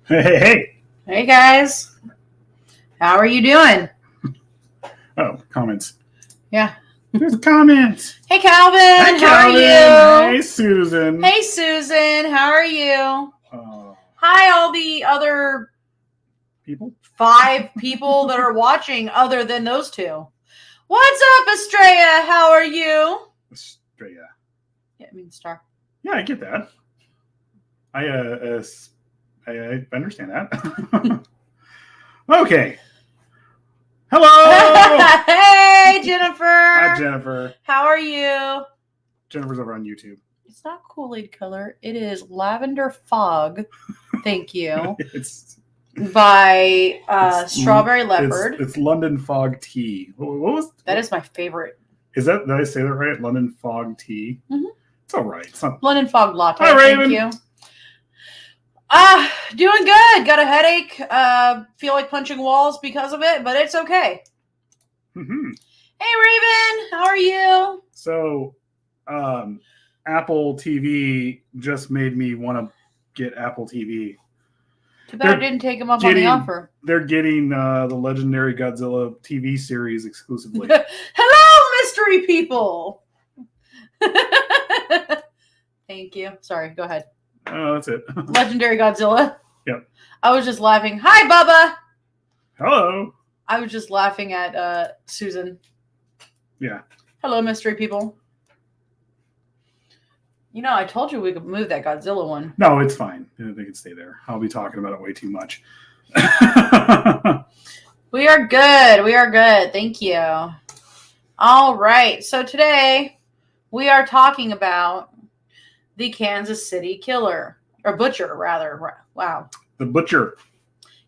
Hey. Hey guys, how are you doing? Oh, comments. Yeah. There's comments. Hey Calvin, Hey, how are Calvin. you? Hey, Susan. Hey Susan, how are you? Uh, Hi all the other people? 5 people that are watching other than those 2. What's up, Estrella? How are you? Estrella. Yeah, I mean star. Yeah, I get that. I understand that. Okay. Hello. Hey Jennifer. Hi, Jennifer. How are you? Jennifer's over on YouTube. It's not Kool-Aid color. It is lavender fog. Thank you. It's By Strawberry Leopard. It's London Fog Tea. What was that? Is my favorite. Is that, did I say that right? London Fog Tea? Mm-hmm. It's all right. It's not... London Fog Latte. Hi, Thank you. Doing good. Got a headache. Feel like punching walls because of it, but it's okay. Mm-hmm. Hey, Raven. How are you? So, Apple TV just made me want to get Apple TV. Too bad I didn't take them up on the offer. They're getting the legendary Godzilla TV series exclusively. Hello, mystery people. Thank you. Sorry, go ahead. Oh, that's it. Legendary Godzilla. Yep. I was just laughing. Hi, Bubba. Hello. I was just laughing at Susan. Yeah. Hello, mystery people. You know, I told you we could move that Godzilla one. No, it's fine. They can stay there. I'll be talking about it way too much. We are good. We are good. Thank you. All right. So today we are talking about the Kansas City Killer. Or Butcher, rather. Wow. The Butcher.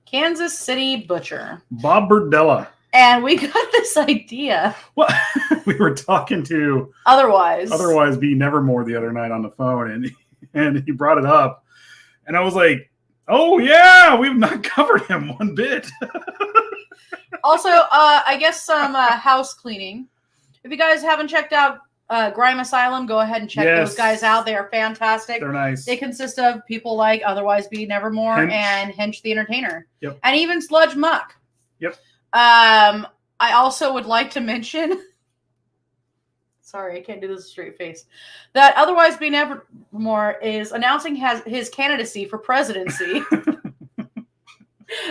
Kansas City Butcher. Bob Berdella. And we got this idea. Well, we were talking to Otherwise be Nevermore the other night on the phone, and he brought it up, and I was like, "Oh yeah, we've not covered him one bit." Also, I guess some house cleaning. If you guys haven't checked out Grime Asylum, go ahead and check those guys out. They are fantastic. They're nice. They consist of people like Otherwise Be Nevermore and Hench the Entertainer. Yep. And even Sludge Muck. Yep. I also would like to mention, sorry, I can't do this straight face, that Otherwise Be Nevermore is announcing his candidacy for presidency.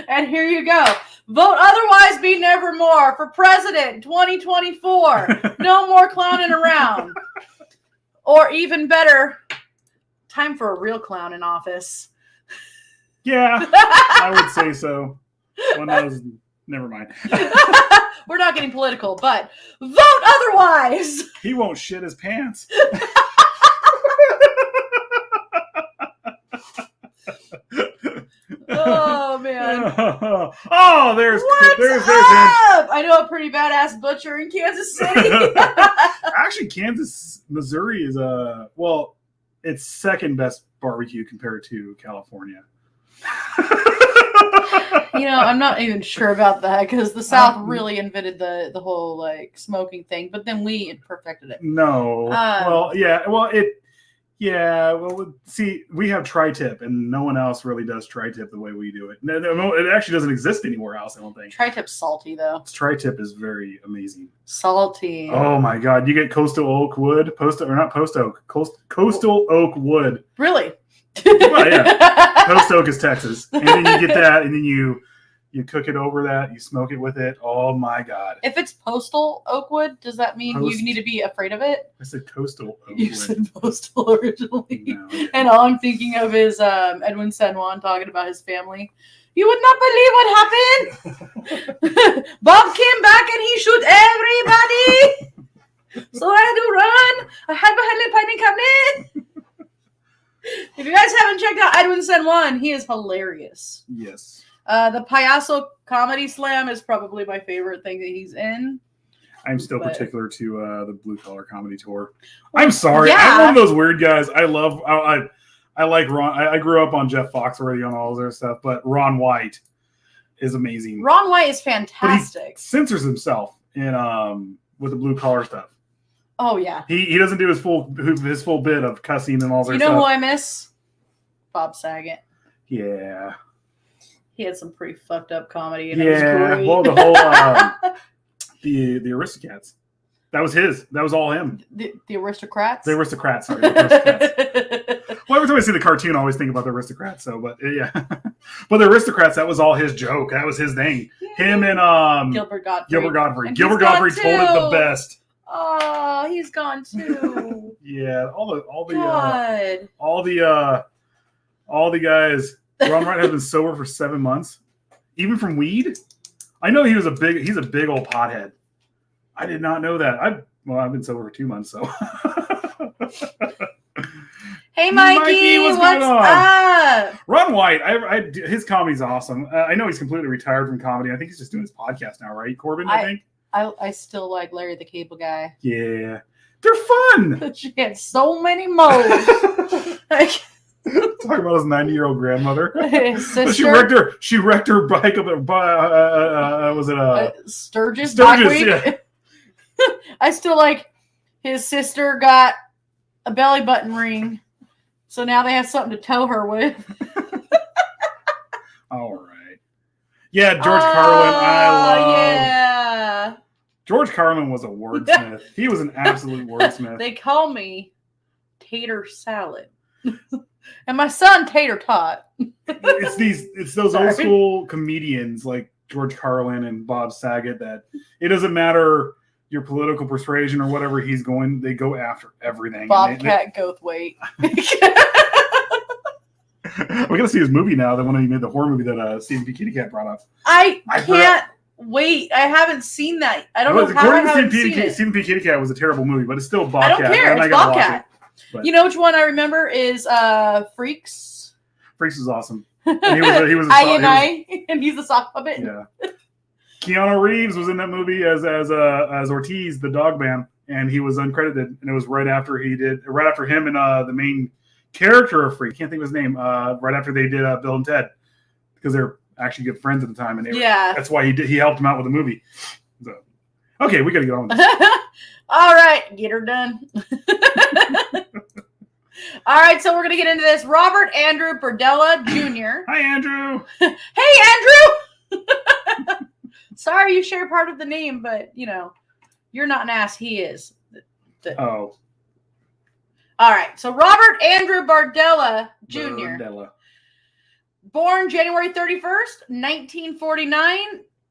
And here you go. Vote Otherwise Be Nevermore for president 2024. No more clowning around. Or even better, time for a real clown in office. Yeah, I would say so. One of those... Never mind. We're not getting political, but vote otherwise. He won't shit his pants. Oh man. Oh, there's up? I know a pretty badass butcher in Kansas City. Actually, Kansas, Missouri is it's second best barbecue compared to California. You know, I'm not even sure about that because the South really invented the whole like smoking thing, but then we perfected it. No. See, we have tri-tip, and no one else really does tri-tip the way we do it. No, it actually doesn't exist anywhere else, I don't think. Tri-tip's salty, though. Tri-tip is very amazing. Salty. Oh, my God. You get coastal oak wood. Coastal oak wood. Really? Well, yeah. Post oak is Texas. And then you get that, and then you cook it over that. You smoke it with it. Oh, my God. If it's postal oak wood, does that mean you need to be afraid of it? I said coastal oak wood. You said postal originally. No. And all I'm thinking of is Edwin San Juan talking about his family. You would not believe what happened. Bob came back and he shoot everybody. So I had to run. I had behind the lightning cabinet. If you guys haven't checked out Edwin San Juan, he is hilarious. Yes. The Payaso Comedy Slam is probably my favorite thing that he's in. I'm still particular to the Blue Collar Comedy Tour. I'm sorry. Yeah. I'm one of those weird guys. I like Ron. I grew up on Jeff Foxworthy on all their stuff, but Ron White is amazing. Ron White is fantastic. But he censors himself in with the blue collar stuff. Oh yeah. He doesn't do his full bit of cussing and all that stuff. You know who I miss? Bob Saget. Yeah. He had some pretty fucked up comedy, and it Yeah, was great. well, the whole the Aristocats. That was his. That was all him. The Aristocrats. The Aristocrats. Sorry, the Aristocats. Well, every time I see the cartoon, I always think about the Aristocrats. So, but yeah, but the Aristocrats. That was all his joke. That was his thing. Him and Gilbert Gottfried. Gilbert Gottfried. And Gilbert Gottfried told it the best. Oh, he's gone too. Yeah, all the guys. Ron White has been sober for 7 months, even from weed. I know he's a big old pothead. I did not know that. I've been sober for 2 months, so. Hey, Mikey, what's up? Ron White, his comedy's awesome. I know he's completely retired from comedy. I think he's just doing his podcast now, right, Corbin? I think. I still like Larry the Cable Guy. Yeah, they're fun. She had so many moles. Talk about his 90-year-old grandmother. His sister. She wrecked her bike up at was it Sturgis? Sturgis, yeah. I still like his sister got a belly button ring, so now they have something to tow her with. All right. Yeah, George Carlin. I love. Yeah. George Carlin was a wordsmith. He was an absolute wordsmith. They call me Tater Salad. And my son Tater Tot. It's those old school comedians like George Carlin and Bob Saget that it doesn't matter your political persuasion or whatever he's going, they go after everything. Bobcat Goldthwait. We're gonna see his movie now. The one he made, the horror movie that Stephen P. Kitty Cat brought up. I can't wait. I haven't seen that. I don't know how I haven't seen it. Stephen P. Kitty Cat was a terrible movie, but it's still Bobcat. I don't care. It's Bobcat. But you know which one I remember is Freaks. Freaks was awesome. And he was and he's a sock puppet. Yeah. Keanu Reeves was in that movie as Ortiz, the dog man, and he was uncredited. And it was right after him and the main character of Freak. Can't think of his name. Right after they did Bill and Ted, because they're actually good friends at the time, and that's why he helped him out with the movie. So, okay, we got to get on with this. All right, get her done. All right, so we're going to get into this. Robert Andrew Berdella Jr. Hi, Andrew. Hey, Andrew. Sorry you share part of the name, but, you're not an ass. He is. Oh. All right, so Robert Andrew Berdella Jr. Berdella. Born January 31st, 1949,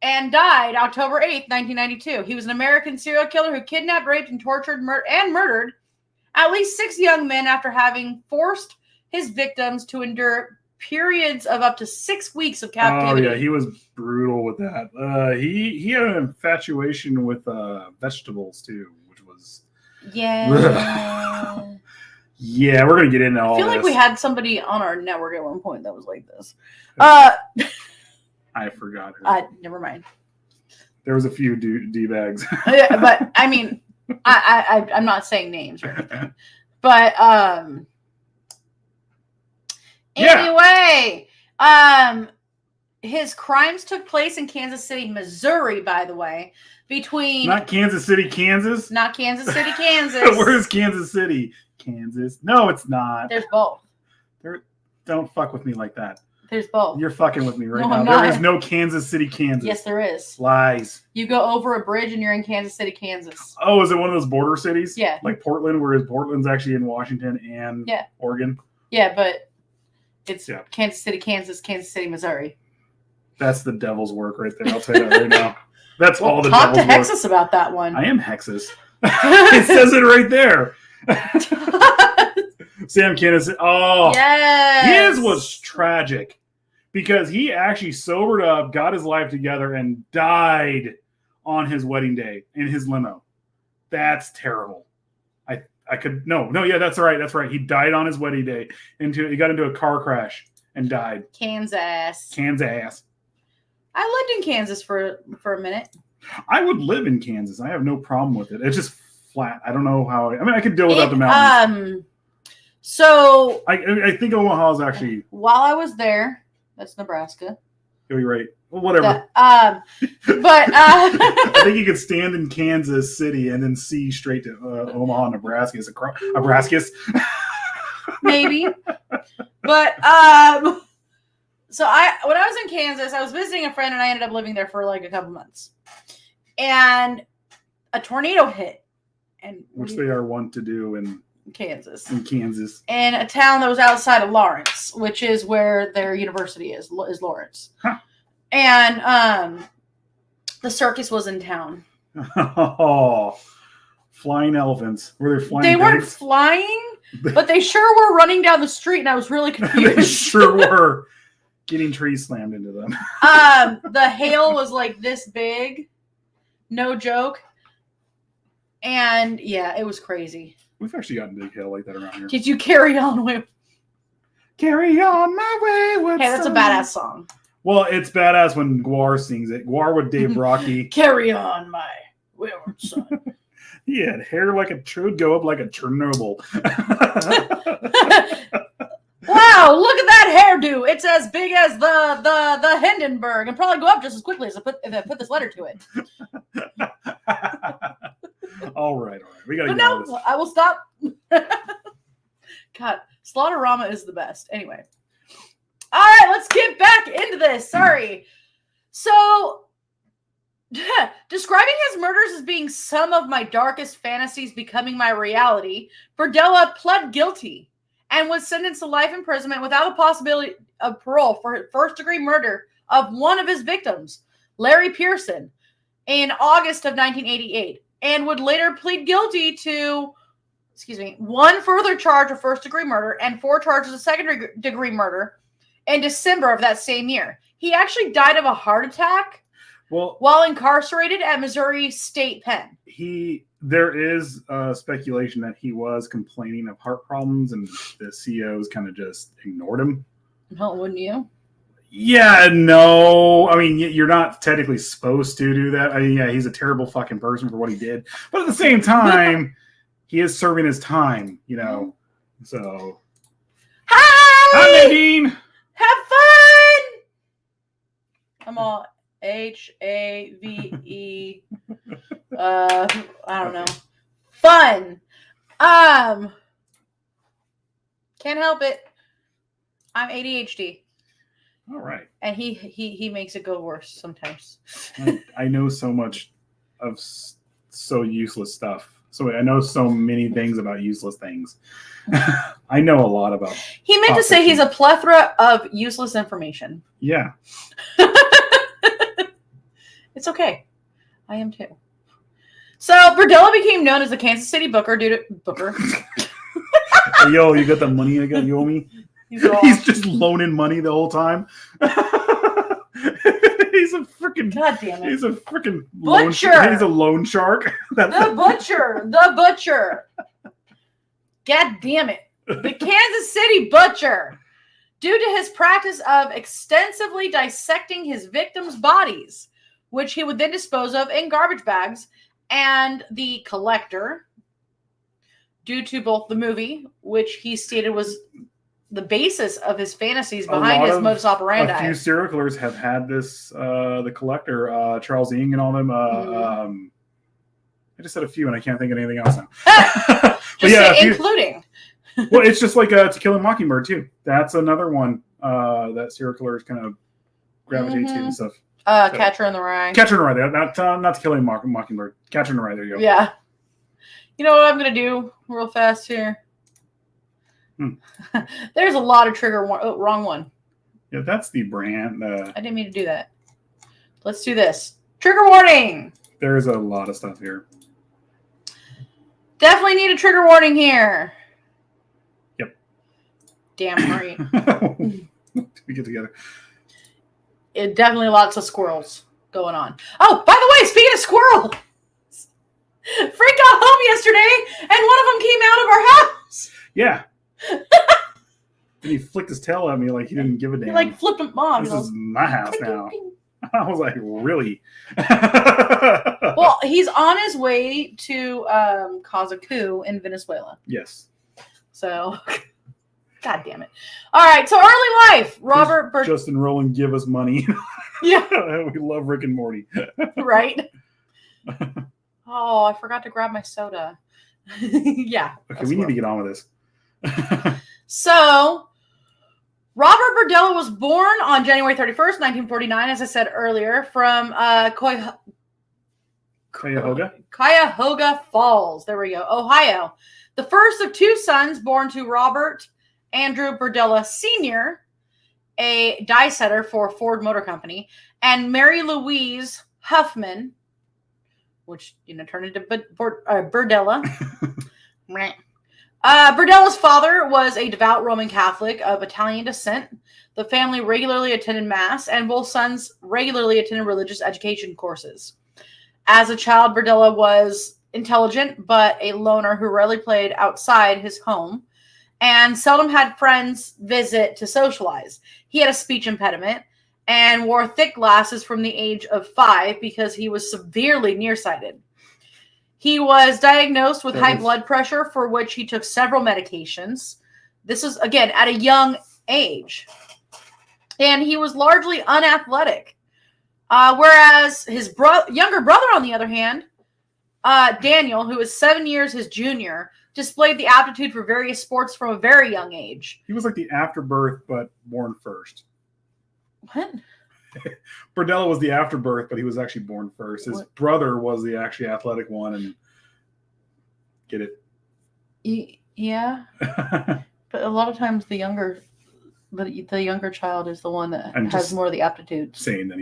and died October 8th, 1992. He was an American serial killer who kidnapped, raped, and tortured and murdered at least 6 young men after having forced his victims to endure periods of up to 6 weeks of captivity. Oh, yeah, he was brutal with that. He had an infatuation with vegetables, too, which was... Yeah. Yeah, we're going to get into all this. I feel like we had somebody on our network at one point that was like this. I forgot her. Never mind. There was a few D-bags. Yeah, but, I mean... I'm not saying names or anything, but anyway, his crimes took place in Kansas City, Missouri. By the way, not Kansas City, Kansas. Not Kansas City, Kansas. Where's Kansas City, Kansas? No, it's not. There's both. Don't fuck with me like that. There's both. You're fucking with me right now. There is no Kansas City, Kansas. Yes, there is. Lies. You go over a bridge and you're in Kansas City, Kansas. Oh, is it one of those border cities? Yeah. Like Portland, whereas Portland's actually in Washington and Oregon? Yeah, but it's Kansas City, Kansas, Kansas City, Missouri. That's the devil's work right there. I'll tell you that right now. That's all the devil's work. Talk to Hexus about that one. I am Hexus. It says it right there. Sam Kinison. Oh, yes. His was tragic because he actually sobered up, got his life together, and died on his wedding day in his limo. That's terrible. That's right. That's right. He died on his wedding day. He got into a car crash and died. Kansas. I lived in Kansas for a minute. I would live in Kansas. I have no problem with it. It's just flat. I don't know how. I could deal without the mountains. So I think Omaha is actually. While I was there, that's Nebraska. You're right. Well, whatever. I think you could stand in Kansas City and then see straight to Omaha, Nebraska. Nebraska. Maybe. But So when I was in Kansas, I was visiting a friend and I ended up living there for like a couple months. And a tornado hit. Which they are wont to do in Kansas. In a town that was outside of Lawrence, which is where their university is Lawrence. Huh. And the circus was in town. Oh, flying elephants. Were they flying? They weren't flying, but they sure were running down the street, and I was really confused. They sure were. Getting trees slammed into them. The hail was like this big. No joke. And yeah, it was crazy. We've actually gotten big hail like that around here. Did you carry on with? Carry on my wayward Hey, that's son. A badass song. Well, it's badass when Guar sings it. Guar with Dave Brocky. Carry on my wayward son. He had hair like a would go up like a Chernobyl. Wow, look at that hairdo. It's as big as the Hindenburg and probably go up just as quickly as if I put this letter to it. All right. We gotta but get no, this. I will stop. God, Slaughterama is the best. Anyway. All right, let's get back into this. Sorry. So, describing his murders as being some of my darkest fantasies becoming my reality, Berdella pled guilty and was sentenced to life imprisonment without the possibility of parole for first-degree murder of one of his victims, Larry Pearson, in August of 1988, and would later plead guilty to, one further charge of first-degree murder and 4 charges of second-degree murder in December of that same year. He actually died of a heart attack while incarcerated at Missouri State Pen. There is speculation that he was complaining of heart problems and the COs kind of just ignored him. Well, wouldn't you? Yeah, no. I mean, you're not technically supposed to do that. I mean, yeah, he's a terrible fucking person for what he did. But at the same time, he is serving his time, you know. So. Hi, Nadine! Have fun! I'm all HAVE. I don't know. Fun. Can't help it. I'm ADHD. All right. And he makes it go worse sometimes. I know so much of so useless stuff. So I know so many things about useless things. I know a lot about. He meant to say he's a plethora of useless information. Yeah. It's okay. I am too. So Berdella became known as the Kansas City Booker due to Booker. Hey, yo, you got the money I got you owe me? He's just loaning money the whole time. He's a freaking. God damn it. He's a freaking butcher. He's a loan shark. The butcher. God damn it. The Kansas City Butcher. Due to his practice of extensively dissecting his victims' bodies, which he would then dispose of in garbage bags, and the Collector, due to both the movie, which he stated was the basis of his fantasies behind his modus operandi. A few serial killers have had this, the Collector, Charles Ng and all them. I just said a few and I can't think of anything else now. But yeah, including. Well, it's just like To Kill a Mockingbird too. That's another one that serial killers kind of gravitate to and stuff. Catcher in the Rye. Catcher in the Rye. Not To Kill a Mockingbird. Catcher in the Rye. There you go. Yeah. You know what I'm going to do real fast here? There's a lot of trigger. Wrong one. Yeah, that's the brand. I didn't mean to do that. Let's do this. Trigger warning. There's a lot of stuff here. Definitely need a trigger warning here. Yep. Damn right. We get together. Definitely lots of squirrels going on. Oh, by the way, speaking of squirrels, Frank got home yesterday, and one of them came out of our house. Yeah. And he flicked his tail at me like he didn't give a damn. He like flipped him off. This is my house now. I was like, really? Well, he's on his way to cause a coup in Venezuela. Yes. So, God damn it. All right, so early life. Robert Justin Rowland, give us money. Yeah. We love Rick and Morty. Right? Oh, I forgot to grab my soda. Yeah. Okay, we need to get on with this. So, Robert Berdella was born on January 31st, 1949, as I said earlier, from Cuyahoga Falls. There we go, Ohio. The first of two sons born to Robert Andrew Berdella Sr., a die setter for Ford Motor Company, and Mary Louise Huffman, which turned into Berdella. Berdella's father was a devout Roman Catholic of Italian descent. The family regularly attended Mass, and both sons regularly attended religious education courses. As a child, Berdella was intelligent, but a loner who rarely played outside his home and seldom had friends visit to socialize. He had a speech impediment and wore thick glasses from the age of 5 because he was severely nearsighted. He was diagnosed with high blood pressure, for which he took several medications. This is, again, at a young age. And he was largely unathletic. Whereas his younger brother, on the other hand, Daniel, who was 7 years his junior, displayed the aptitude for various sports from a very young age. He was like the afterbirth, but born first. What? Berdella was the afterbirth, but he was actually born first. His brother was the actually athletic one, and get it? Yeah. But a lot of times the younger child is the one that has more of the aptitude. Saying that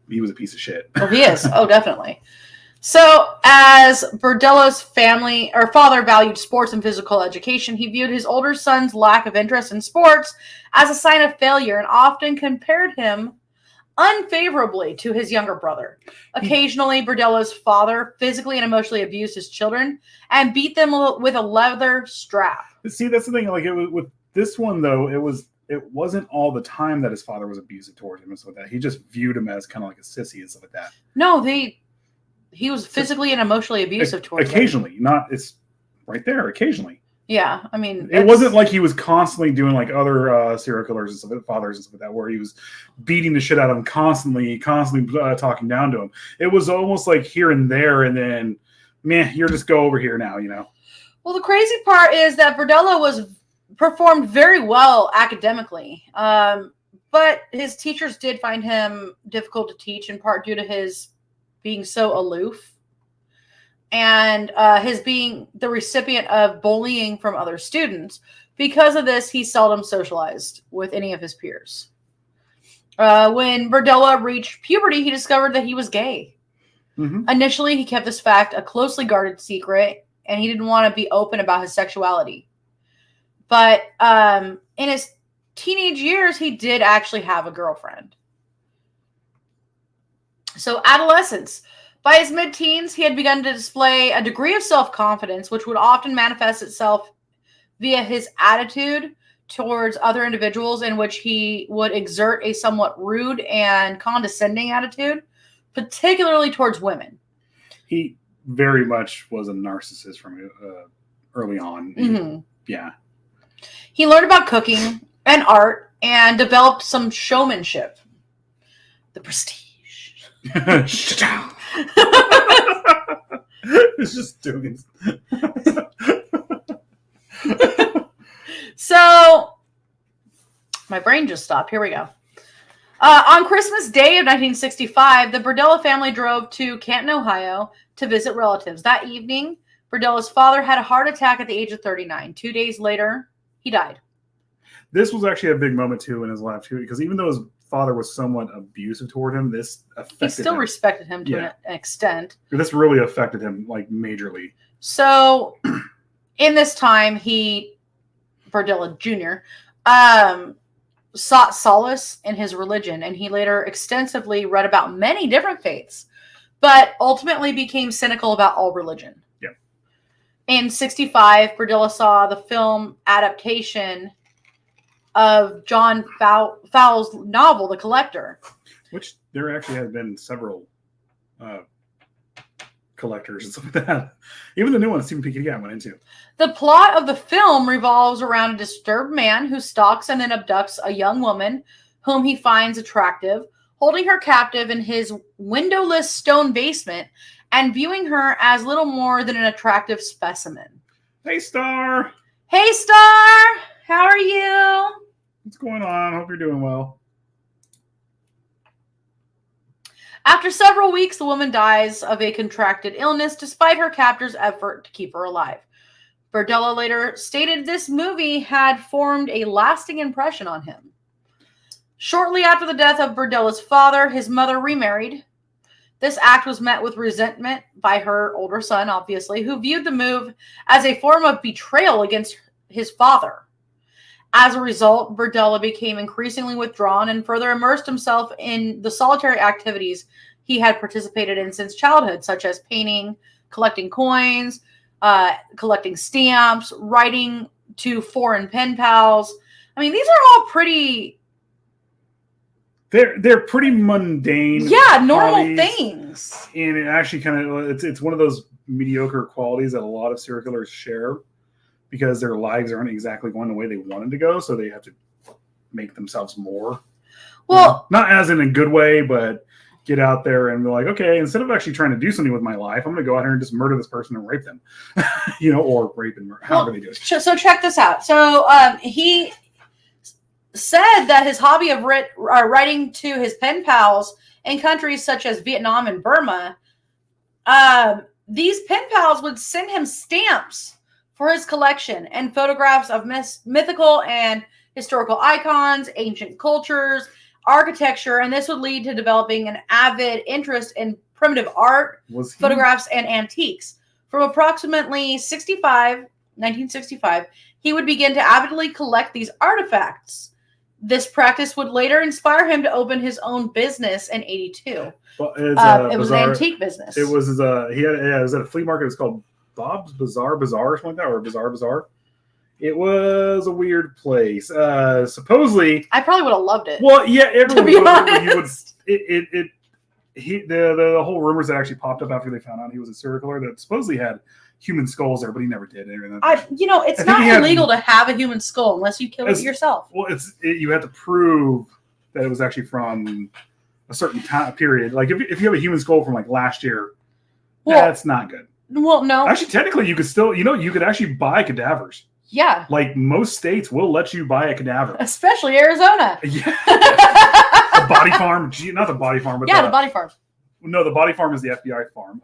he was a piece of shit. Oh, he is. Oh, definitely. So, as Berdella's father valued sports and physical education, he viewed his older son's lack of interest in sports as a sign of failure and often compared him unfavorably to his younger brother. Occasionally, Berdella's father physically and emotionally abused his children and beat them with a leather strap. See, that's the thing. Like with this one, though, it wasn't all the time that his father was abusive towards him and stuff like that. He just viewed him as kind of like a sissy and stuff like that. No, he was physically and emotionally abusive towards him. Occasionally, it's right there. Occasionally. Yeah, I mean, it wasn't like he was constantly doing like other serial killers and stuff, fathers and stuff like that, where he was beating the shit out of him constantly talking down to him. It was almost like here and there, and then, man, you're just go over here now, Well, the crazy part is that Berdella performed very well academically, but his teachers did find him difficult to teach, in part due to his being so aloof and his being the recipient of bullying from other students. Because of this, he seldom socialized with any of his peers. When Berdella reached puberty, he discovered that he was gay. Mm-hmm. Initially, he kept this fact a closely guarded secret, and he didn't want to be open about his sexuality. But in his teenage years, he did actually have a girlfriend. So, adolescence. By his mid-teens, he had begun to display a degree of self-confidence, which would often manifest itself via his attitude towards other individuals, in which he would exert a somewhat rude and condescending attitude, particularly towards women. He very much was a narcissist from early on. Mm-hmm. Yeah. He learned about cooking and art and developed some showmanship. The prestige. It's just doing So my brain just stopped. Here we go. On Christmas Day of 1965, the Berdella family drove to Canton, Ohio to visit relatives. That evening, Berdella's father had a heart attack at the age of 39. 2 days later, he died. This was actually a big moment too in his life too, because even though his father was somewhat abusive toward him, this affected him. He still respected him to an extent. This really affected him, like, majorly. So, in this time, Berdella Jr., sought solace in his religion, and he later extensively read about many different faiths, but ultimately became cynical about all religion. Yeah. In 1965, Berdella saw the film adaptation of John Fowles' novel, The Collector. Which there actually have been several collectors and stuff like that. Even the new one, Stephen P. King went into. The plot of the film revolves around a disturbed man who stalks and then abducts a young woman whom he finds attractive, holding her captive in his windowless stone basement and viewing her as little more than an attractive specimen. Hey, Star! Hey, Star! How are you? What's going on? Hope you're doing well. After several weeks, the woman dies of a contracted illness despite her captor's effort to keep her alive. Berdella later stated this movie had formed a lasting impression on him. Shortly after the death of Berdella's father, his mother remarried. This act was met with resentment by her older son, obviously, who viewed the move as a form of betrayal against his father. As a result, Berdella became increasingly withdrawn and further immersed himself in the solitary activities he had participated in since childhood, such as painting, collecting coins, collecting stamps, writing to foreign pen pals. I mean, these are all pretty... They're pretty mundane. Yeah, normal things. And it actually kind of... It's one of those mediocre qualities that a lot of serial killers share, because their lives aren't exactly going the way they wanted to go, so they have to make themselves more. Well, not as in a good way, but get out there and be like, okay, instead of actually trying to do something with my life, I'm going to go out here and just murder this person and rape them, or rape and murder, however they do it. So check this out. So he said that his hobby of writing to his pen pals in countries such as Vietnam and Burma, these pen pals would send him stamps for his collection and photographs of mythical and historical icons, ancient cultures, architecture, and this would lead to developing an avid interest in primitive art, photographs, and antiques. From approximately 1965, he would begin to avidly collect these artifacts. This practice would later inspire him to open his own business in 1982. Well, it was an antique business. It was it was at a flea market. It was called Bob's Bazaar or something like that, or Bazaar. It was a weird place. Supposedly, I probably would have loved it. Well, yeah, everyone to be honest. The whole rumors that actually popped up after they found out he was a serial killer that supposedly had human skulls there, but he never did. It's not illegal to have a human skull unless you kill it yourself. Well, you have to prove that it was actually from a certain time period. Like if you have a human skull from like last year, that's not good. Well, no. Actually, technically, you could still, you could actually buy cadavers. Yeah. Like most states will let you buy a cadaver. Especially Arizona. Yeah. A body farm. Not the body farm, but the body farm. No, the body farm is the FBI farm.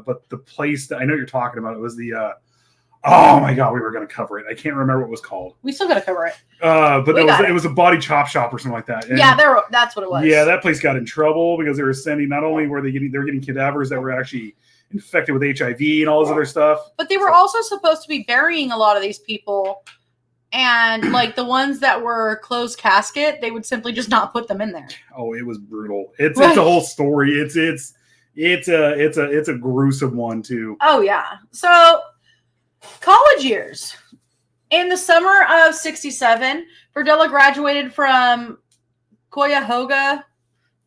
But the place that I know you're talking about, it was the, oh my God, we were going to cover it. I can't remember what it was called. We still got to cover it. But it was a body chop shop or something like that. And that's what it was. Yeah, that place got in trouble because they were sending, not only were they were getting cadavers that were actually infected with HIV and all this other stuff. But they were also supposed to be burying a lot of these people, and like the ones that were closed casket, they would simply just not put them in there. Oh, it was brutal. It's a whole story. It's a gruesome one too. Oh yeah. So college years. In the summer of '67, Berdella graduated from Cuyahoga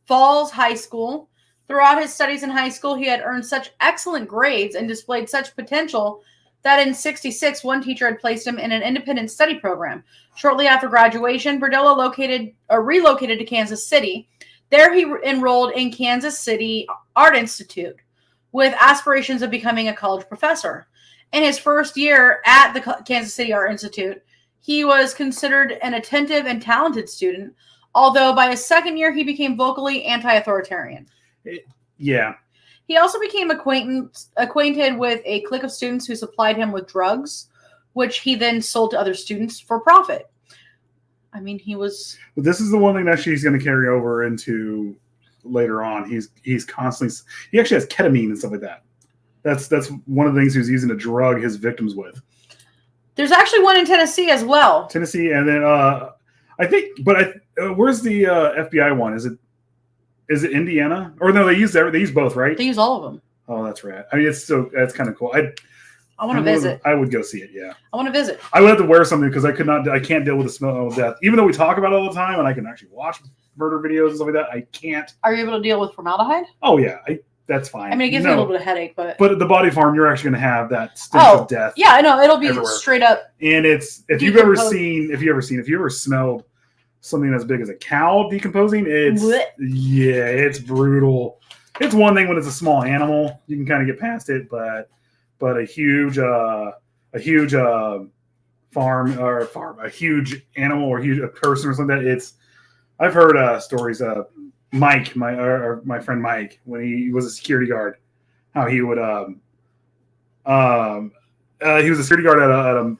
Falls High School. Throughout his studies in high school, he had earned such excellent grades and displayed such potential that in '66, one teacher had placed him in an independent study program. Shortly after graduation, Berdella relocated to Kansas City. There he enrolled in Kansas City Art Institute with aspirations of becoming a college professor. In his first year at the Kansas City Art Institute, he was considered an attentive and talented student, although by his second year, he became vocally anti-authoritarian. Yeah. He also became acquainted with a clique of students who supplied him with drugs, which he then sold to other students for profit. I mean, he was... Well, this is the one thing that she's going to carry over into later on. He's constantly... He actually has ketamine and stuff like that. That's one of the things he was using to drug his victims with. There's actually one in Tennessee as well. Tennessee, and then I think... But where's the FBI one? Is it Indiana? Or no, they use both, right? They use all of them. Oh, that's right. I mean, that's kind of cool. I want to visit. I would go see it, yeah. I want to visit. I would have to wear something because I can't deal with the smell of death. Even though we talk about it all the time and I can actually watch murder videos and stuff like that, I can't. Are you able to deal with formaldehyde? Oh, yeah. That's fine. I mean, it gives me a little bit of headache, but... But at the body farm, you're actually going to have that stench of death. Yeah, I know. It'll be everywhere. Straight up. And if you've ever smelled something as big as a cow decomposing, it's brutal. It's one thing when it's a small animal, you can kind of get past it, but a huge a huge animal or a person or something. I've heard stories. Mike, my friend Mike, when he was a security guard, how he would he was a security guard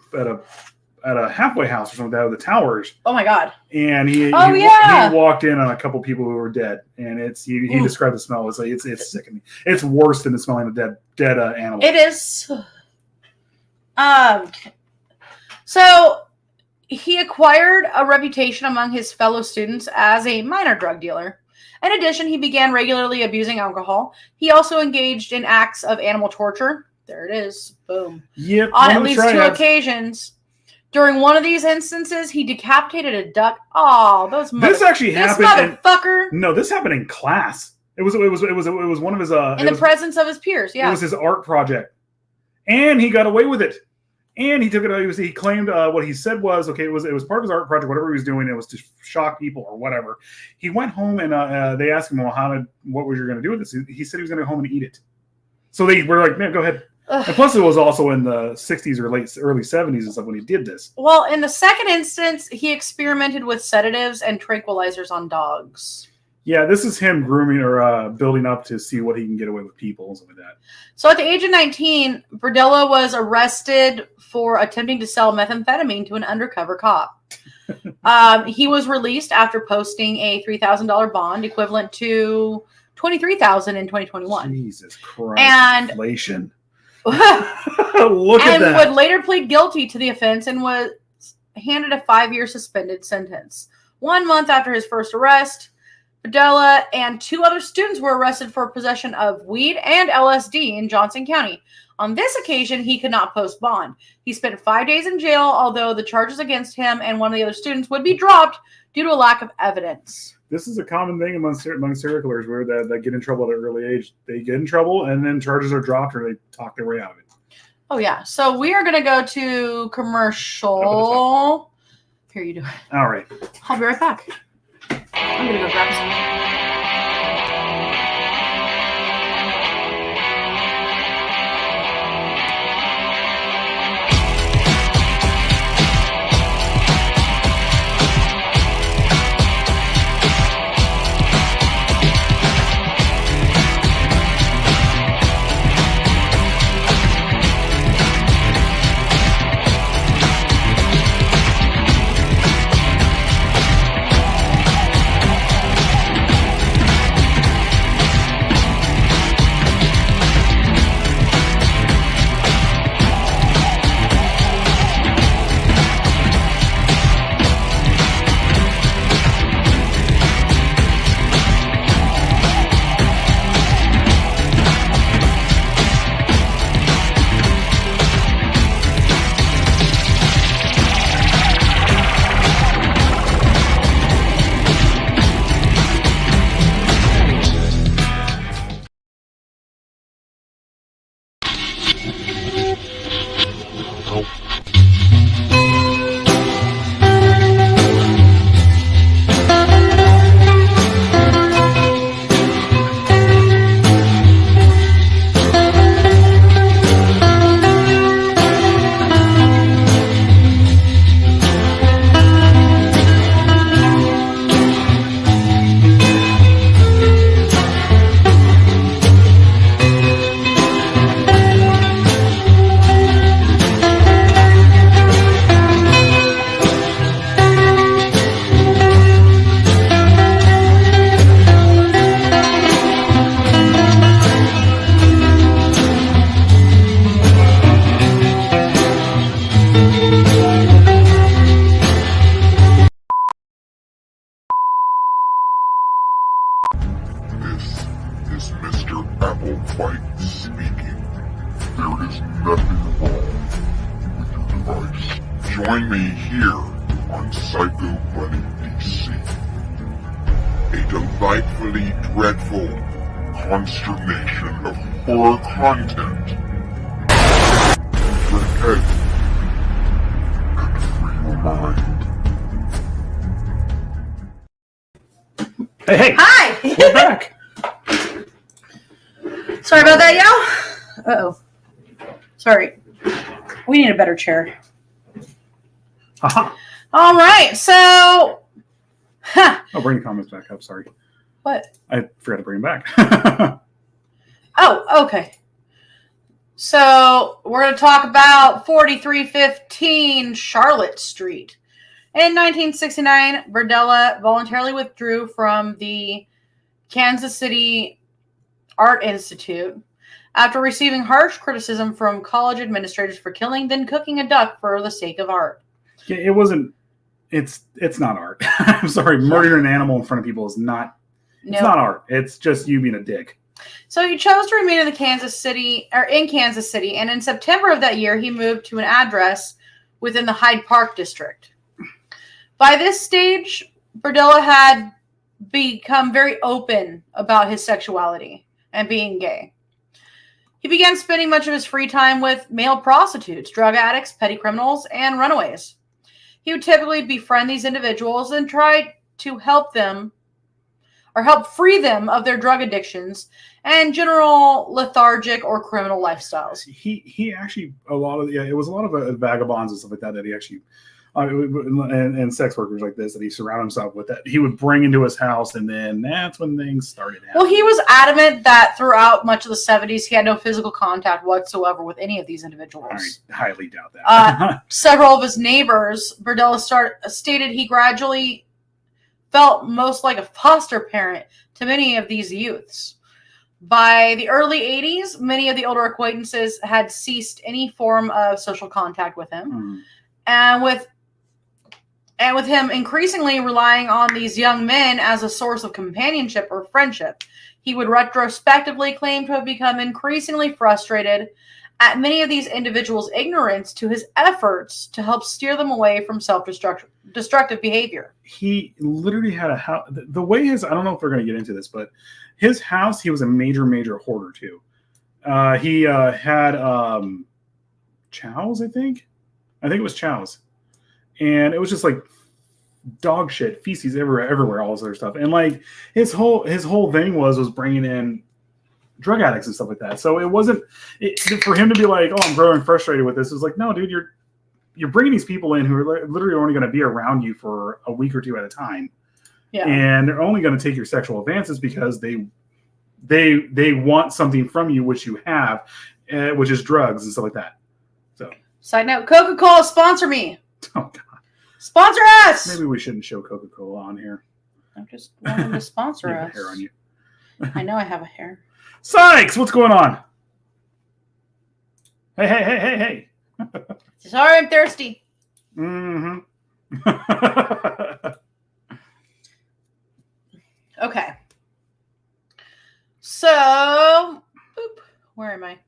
at a halfway house or something like that with the towers. Oh my god! And he walked in on a couple people who were dead, and he described the smell. It's like it's sickening. It's worse than the smelling of dead animal. It is. So he acquired a reputation among his fellow students as a minor drug dealer. In addition, he began regularly abusing alcohol. He also engaged in acts of animal torture. There it is. Boom. Yep. On at least 2 occasions. During one of these instances, he decapitated a duck. Oh, this actually happened. This motherfucker. No, this happened in class. It was one of his in the presence of his peers. Yeah. It was his art project, and he got away with it. And he took it. He claimed what he said was okay. It was part of his art project. Whatever he was doing, it was to shock people or whatever. He went home and they asked him, "Well, what was you going to do with this?" He said he was going to go home and eat it. So they were like, "Man, go ahead." Ugh. And plus, it was also in the 60s or early 70s and stuff when he did this. Well, in the second instance, he experimented with sedatives and tranquilizers on dogs. Yeah, this is him grooming or building up to see what he can get away with people and stuff like that. So at the age of 19, Berdella was arrested for attempting to sell methamphetamine to an undercover cop. He was released after posting a $3,000 bond equivalent to $23,000 in 2021. Jesus Christ. And inflation. Look at that. And would later plead guilty to the offense and was handed a 5-year suspended sentence. 1 month after his first arrest, Berdella and 2 other students were arrested for possession of weed and LSD in Johnson County. On this occasion, he could not post bond. He spent 5 days in jail, although the charges against him and one of the other students would be dropped due to a lack of evidence. This is a common thing among serial killers where they get in trouble at an early age. They get in trouble and then charges are dropped or they talk their way out of it. Oh, yeah. So we are going to go to commercial. Here, you do it. All right. I'll be right back. I'm going to go grab some. Join me here on Psycho Bunny DC. A delightfully dreadful consternation of horror content. Use your head and free your mind. Hey! Hi! We're back! Sorry about that, y'all. Uh-oh. Sorry. We need a better chair. Haha. All right, so... I'll bring the comments back up. Sorry. What? I forgot to bring them back. Oh, okay. So we're going to talk about 4315 Charlotte Street. In 1969, Berdella voluntarily withdrew from the Kansas City Art Institute after receiving harsh criticism from college administrators for killing, then cooking a duck for the sake of art. Yeah, it wasn't. It's not art. I'm sorry. Murdering an animal in front of people is not. It's not art. It's just you being a dick. So he chose to remain in Kansas City, and in September of that year, he moved to an address within the Hyde Park district. By this stage, Berdella had become very open about his sexuality and being gay. He began spending much of his free time with male prostitutes, drug addicts, petty criminals, and runaways. He would typically befriend these individuals and try to help them or help free them of their drug addictions and general lethargic or criminal lifestyles. He actually, it was a lot of vagabonds and stuff like that he actually, and sex workers like this that he surrounded himself with, that he would bring into his house, and then that's when things started happening. Well, he was adamant that throughout much of the 70s, he had no physical contact whatsoever with any of these individuals. I highly doubt that. Several of his neighbors, Berdella stated he gradually felt most like a foster parent to many of these youths. By the early 80s, many of the older acquaintances had ceased any form of social contact with him. And with him increasingly relying on these young men as a source of companionship or friendship, he would retrospectively claim to have become increasingly frustrated at many of these individuals' ignorance to his efforts to help steer them away from self-destructive behavior. He literally had a house. The way I don't know if we're going to get into this, but his house, he was a major hoarder too. He had chows, I think it was chows. And it was just like dog shit, feces everywhere, all this other stuff. And like his whole thing was bringing in drug addicts and stuff like that. So it wasn't for him to be like, oh, I'm growing frustrated with this. It was like, no, dude, you're bringing these people in who are literally only going to be around you for a week or two at a time. Yeah. And they're only going to take your sexual advances because they want something from you, which you have, which is drugs and stuff like that. So side note, Coca-Cola, sponsor me. Oh, God. Sponsor us! Maybe we shouldn't show Coca-Cola on here. I just want them to sponsor us. Hair on you. I know I have a hair. Sykes, what's going on? Hey. Sorry, I'm thirsty. Mm-hmm. Okay. So, where am I?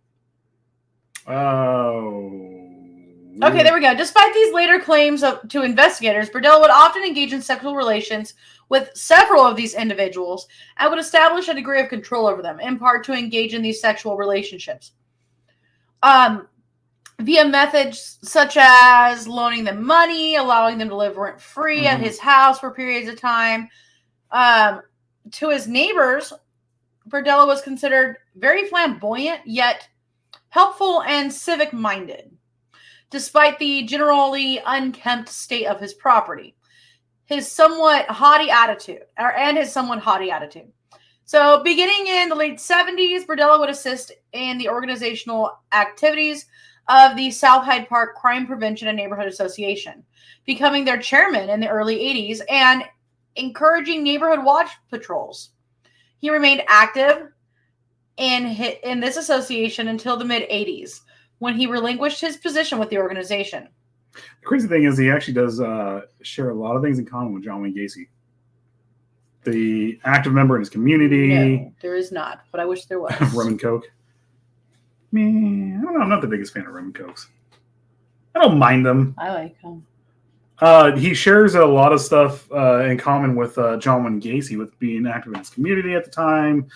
Oh. Okay, there we go. Despite these later claims to investigators, Berdella would often engage in sexual relations with several of these individuals and would establish a degree of control over them, in part to engage in these sexual relationships. Via methods such as loaning them money, allowing them to live rent-free at his house for periods of time. To his neighbors, Berdella was considered very flamboyant, yet helpful and civic-minded, despite the generally unkempt state of his property. His somewhat haughty attitude. So beginning in the late 70s, Berdella would assist in the organizational activities of the South Hyde Park Crime Prevention and Neighborhood Association, becoming their chairman in the early 80s and encouraging neighborhood watch patrols. He remained active in this association until the mid-80s, when he relinquished his position with the organization. The crazy thing is he actually does share a lot of things in common with John Wayne Gacy. The active member in his community. No, there is not, but I wish there was. Rum and Coke. Man, I don't know. I'm not the biggest fan of rum and Cokes. I don't mind them. I like them. He shares a lot of stuff in common with John Wayne Gacy, with being active in his community at the time,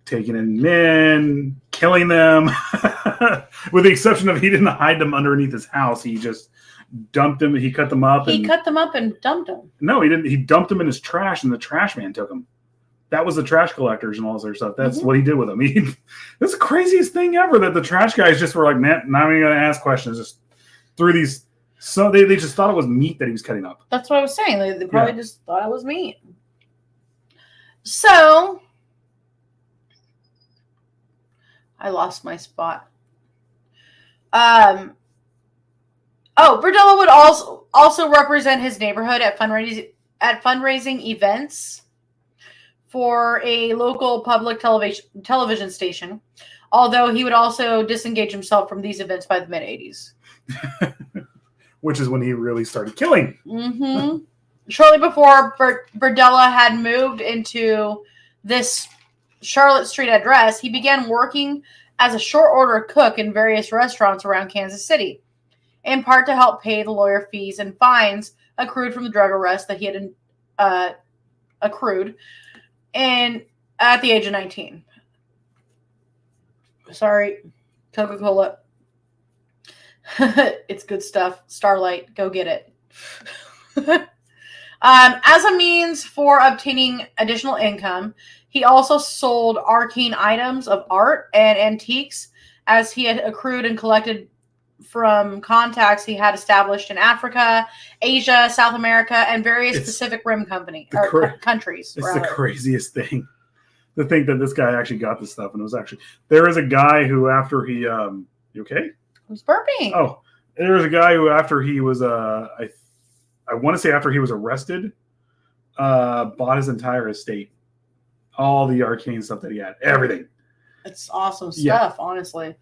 taking in men, killing them. With the exception of he didn't hide them underneath his house. He just dumped them. He cut them up. He cut them up and dumped them. No, he didn't. He dumped them in his trash, and the trash man took them. That was the trash collectors and all this other stuff. That's what he did with them. That's the craziest thing ever, that the trash guys just were like, man, not even going to ask questions. Just threw these So they just thought it was meat that he was cutting up. That's what I was saying. They probably just thought it was meat. So I lost my spot. Berdella would also represent his neighborhood at fundraising events for a local public television station. Although he would also disengage himself from these events by the mid 80s. Which is when he really started killing. Mm-hmm. Shortly before Berdella had moved into this Charlotte Street address, he began working as a short order cook in various restaurants around Kansas City, in part to help pay the lawyer fees and fines accrued from the drug arrest that he had accrued at the age of 19. Sorry, Coca-Cola. It's good stuff. Starlight, go get it. As a means for obtaining additional income, he also sold arcane items of art and antiques as he had accrued and collected from contacts he had established in Africa, Asia, South America, and various Pacific Rim countries. It's the craziest thing to think that this guy actually got this stuff, and it was actually there is a guy who after he you okay? Who's burping? Oh, there was a guy who after he was I want to say after he was arrested, bought his entire estate, all the arcane stuff that he had, everything. It's awesome stuff, honestly.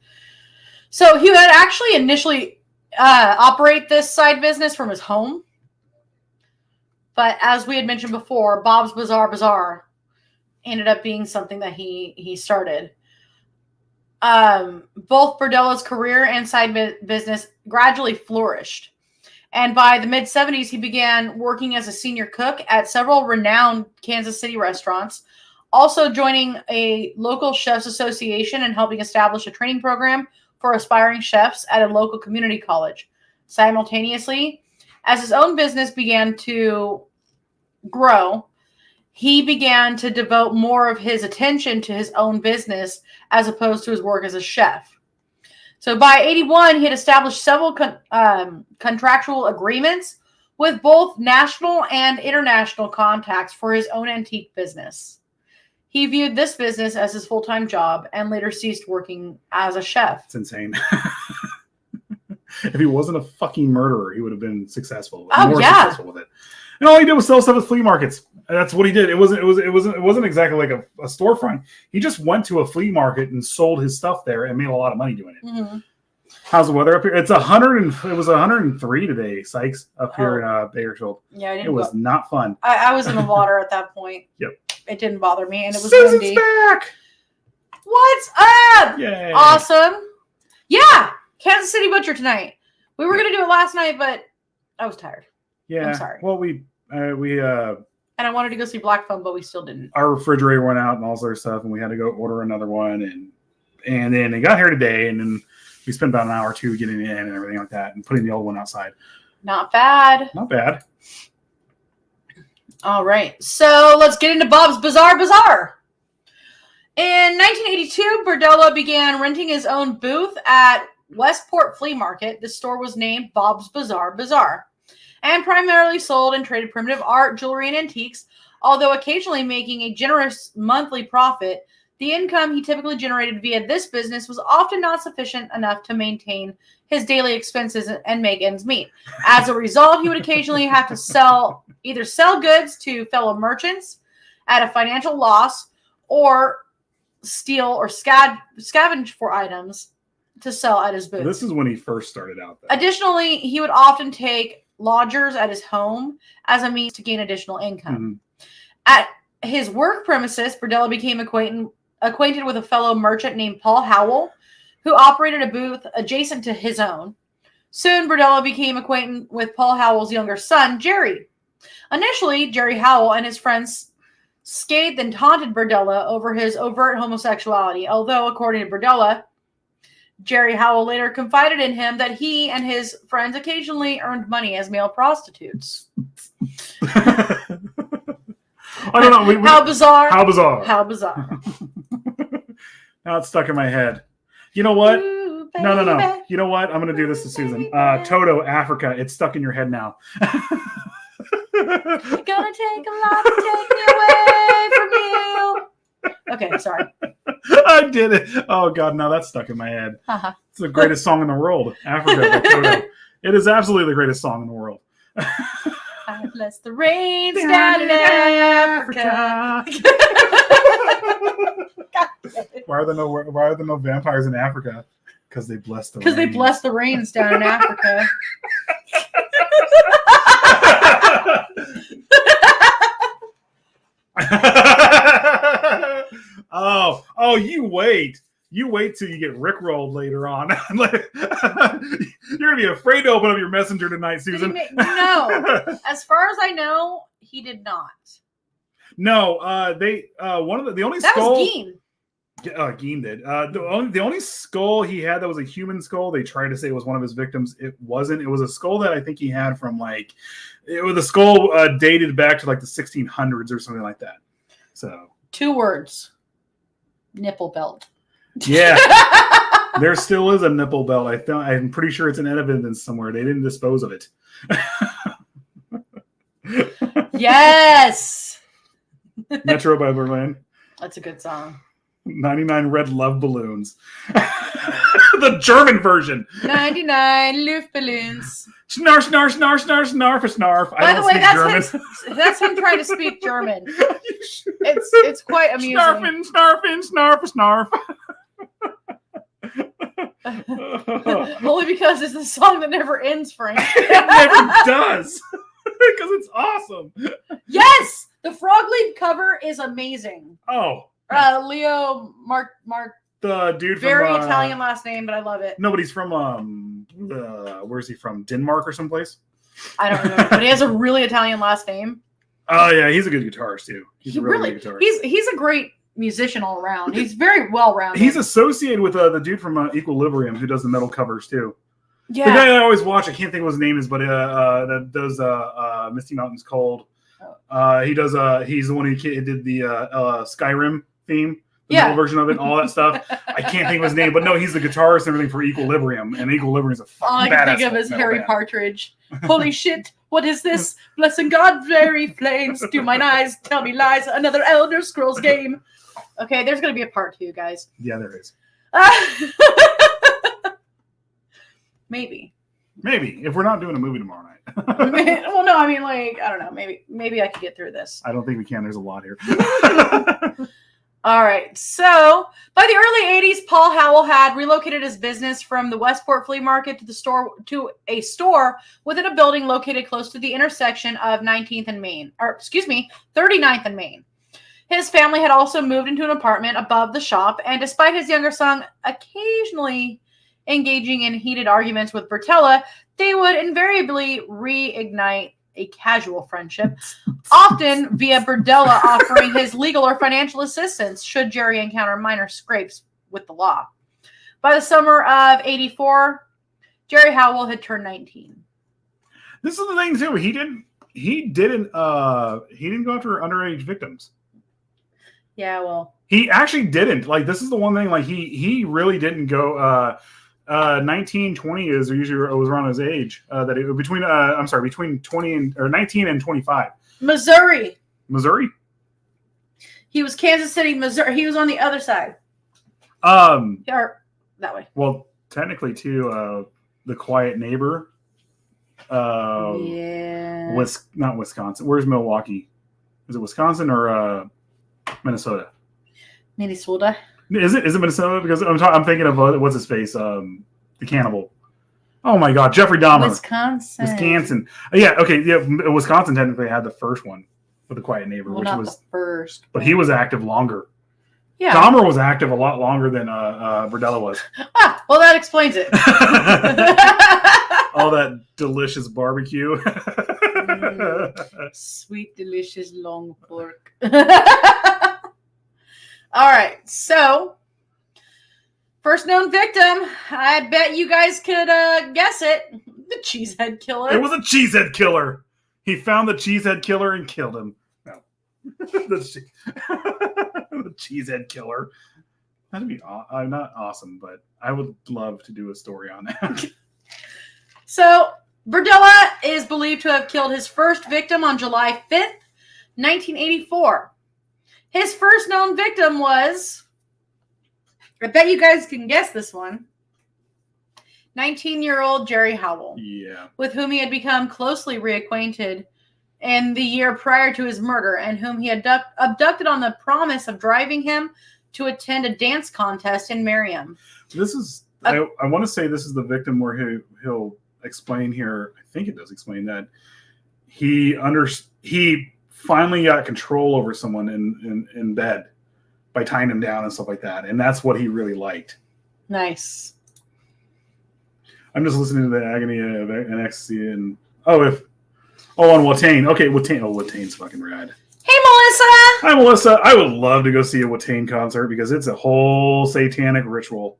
So he would actually initially operate this side business from his home. But as we had mentioned before, Bob's Bizarre Bazaar ended up being something that he started. Both Berdella's career and side business gradually flourished. And by the mid-70s, he began working as a senior cook at several renowned Kansas City restaurants, also joining a local chefs association and helping establish a training program for aspiring chefs at a local community college. Simultaneously, as his own business began to grow, he began to devote more of his attention to his own business as opposed to his work as a chef. So by 81, he had established several contractual agreements with both national and international contacts for his own antique business. He viewed this business as his full-time job and later ceased working as a chef. It's insane. If he wasn't a fucking murderer, he would have been successful. Successful with it. And all he did was sell stuff at flea markets. And that's what he did. It wasn't exactly like a storefront. He just went to a flea market and sold his stuff there and made a lot of money doing it. Mm-hmm. How's the weather up here? It was 103 today, Sykes, up here in Bakersfield. Yeah, it was not fun. I was in the water at that point. Yep. It didn't bother me, and it was Susan's windy. back! What's up? Yay. Awesome. Yeah, Kansas City Butcher tonight. We were going to do it last night, but I was tired. Yeah. I'm sorry. Well, we and I wanted to go see Black Phone, but we still didn't. Our refrigerator went out and all sorts of stuff, and we had to go order another one, and then it got here today, and then we spent about an hour or two getting it in and everything like that, and putting the old one outside. Not bad. Not bad. All right, so let's get into Bob's Bizarre Bazaar. In 1982, Berdella began renting his own booth at Westport Flea Market. The store was named Bob's Bizarre Bazaar and primarily sold and traded primitive art, jewelry, and antiques, although occasionally making a generous monthly profit. The income he typically generated via this business was often not sufficient enough to maintain his daily expenses and make ends meet. As a result, he would occasionally have to either sell goods to fellow merchants at a financial loss or steal or scavenge for items to sell at his booth. This is when he first started out, though. Additionally, he would often take lodgers at his home as a means to gain additional income. Mm-hmm. At his work premises, Berdella became acquainted with a fellow merchant named Paul Howell, who operated a booth adjacent to his own. Soon, Berdella became acquainted with Paul Howell's younger son, Jerry. Initially, Jerry Howell and his friends scathed and taunted Berdella over his overt homosexuality, although, according to Berdella, Jerry Howell later confided in him that he and his friends occasionally earned money as male prostitutes. I don't know. How bizarre. How bizarre. How bizarre. Now it's stuck in my head. You know what? Ooh, No. You know what? I'm going to do this to Susan. Toto, Africa. It's stuck in your head now. It's gonna take a lot to take me away from you. Okay, sorry. I did it. Oh, God. Now that's stuck in my head. Uh-huh. It's the greatest song in the world. Africa by Toto. It is absolutely the greatest song in the world. I bless the rains down in Africa. Why are there no vampires in Africa? Because they bless the rains. Because they bless the rains down in Africa. Oh, you wait. You wait till you get rickrolled later on. You're going to be afraid to open up your messenger tonight, Susan. No. As far as I know, he did not. No, the only that skull... was Geen. Geen did. The only skull he had that was a human skull, they tried to say it was one of his victims. It wasn't. It was a skull that I think he had from it was a skull dated back to the 1600s or something like that. So 2 words. Nipple belt. Yeah. There still is a nipple belt. I'm pretty sure it's in evidence somewhere. They didn't dispose of it. Yes. Metro by Berlin. That's a good song. 99 red love balloons. The German version. 99 Luftballons. Snarf, snarf, snarf, snarf, snarf, snarf. By the way, that's him trying to speak German. It's quite amusing. Snarfing, snarfing, snarf, snarf. Only because it's the song that never ends, Frank. It never does. Because it's awesome. Yes! The Frog Leap cover is amazing. Oh. Leo Mark. The dude from... Very Italian last name, but I love it. No, but he's from... where's he from? Denmark or someplace? I don't remember, but he has a really Italian last name. Oh, yeah. He's a good guitarist, too. He's a really good guitarist. He's a great musician all around. He's very well-rounded. He's associated with the dude from Equilibrium who does the metal covers, too. Yeah. The guy I always watch, I can't think of what his name is, but that does Misty Mountains Cold. He's the one who did the Skyrim theme, the metal version of it, all that stuff. I can't think of his name, but no, he's the guitarist and everything for Equilibrium, and Equilibrium is a fucking badass. All I can think of is Harry Partridge. Holy shit, what is this? Blessing God, very flames, do mine eyes, tell me lies, another Elder Scrolls game. Okay, there's going to be a part 2, guys. Yeah, there is. Maybe, if we're not doing a movie tomorrow night. Well, no, I mean, I don't know. Maybe I could get through this. I don't think we can. There's a lot here. All right. So by the early 80s, Paul Howell had relocated his business from the Westport Flea Market to a store within a building located close to the intersection of 39th and Main. His family had also moved into an apartment above the shop, and despite his younger son occasionally engaging in heated arguments with Berdella, they would invariably reignite a casual friendship, often via Berdella offering his legal or financial assistance should Jerry encounter minor scrapes with the law. By the summer of 84, Jerry Howell had turned 19. This is the thing too. He didn't go after underage victims. Yeah, well, he actually didn't. This is the one thing. He really didn't go. 19, 20 is usually was around his age. Between 20 or 19 and 25. Missouri. He was Kansas City, Missouri. He was on the other side. Or that way. Well, technically, too, the quiet neighbor. Yeah. Not Wisconsin. Where's Milwaukee? Is it Wisconsin or Minnesota? Minnesota. Is it Minnesota? Because I'm thinking of what's his face, the cannibal. Oh my God, Jeffrey Dahmer. Wisconsin. Yeah. Okay. Yeah. Wisconsin technically had the first one with the quiet neighbor, which was the first. But he was active longer. Yeah. Dahmer was active a lot longer than Berdella was. Well, that explains it. All that delicious barbecue. Sweet, delicious long pork. All right, so first known victim. I bet you guys could guess it. The Cheesehead Killer. It was a Cheesehead Killer. He found the Cheesehead Killer and killed him. No, the Cheesehead Killer. That'd be not awesome, but I would love to do a story on that. So, Berdella is believed to have killed his first victim on July 5th, 1984. His first known victim was, I bet you guys can guess this one, 19-year-old Jerry Howell. Yeah. With whom he had become closely reacquainted in the year prior to his murder, and whom he had abducted on the promise of driving him to attend a dance contest in Merriam. This is, I want to say this is the victim where he'll explain here, I think it does explain that he finally got control over someone in bed by tying him down and stuff like that. And that's what he really liked. Nice. I'm just listening to the agony of an ecstasy and on Watain. Okay, Watain. Oh, Watain's fucking rad. Hey, Melissa. Hi, Melissa. I would love to go see a Watain concert because it's a whole satanic ritual,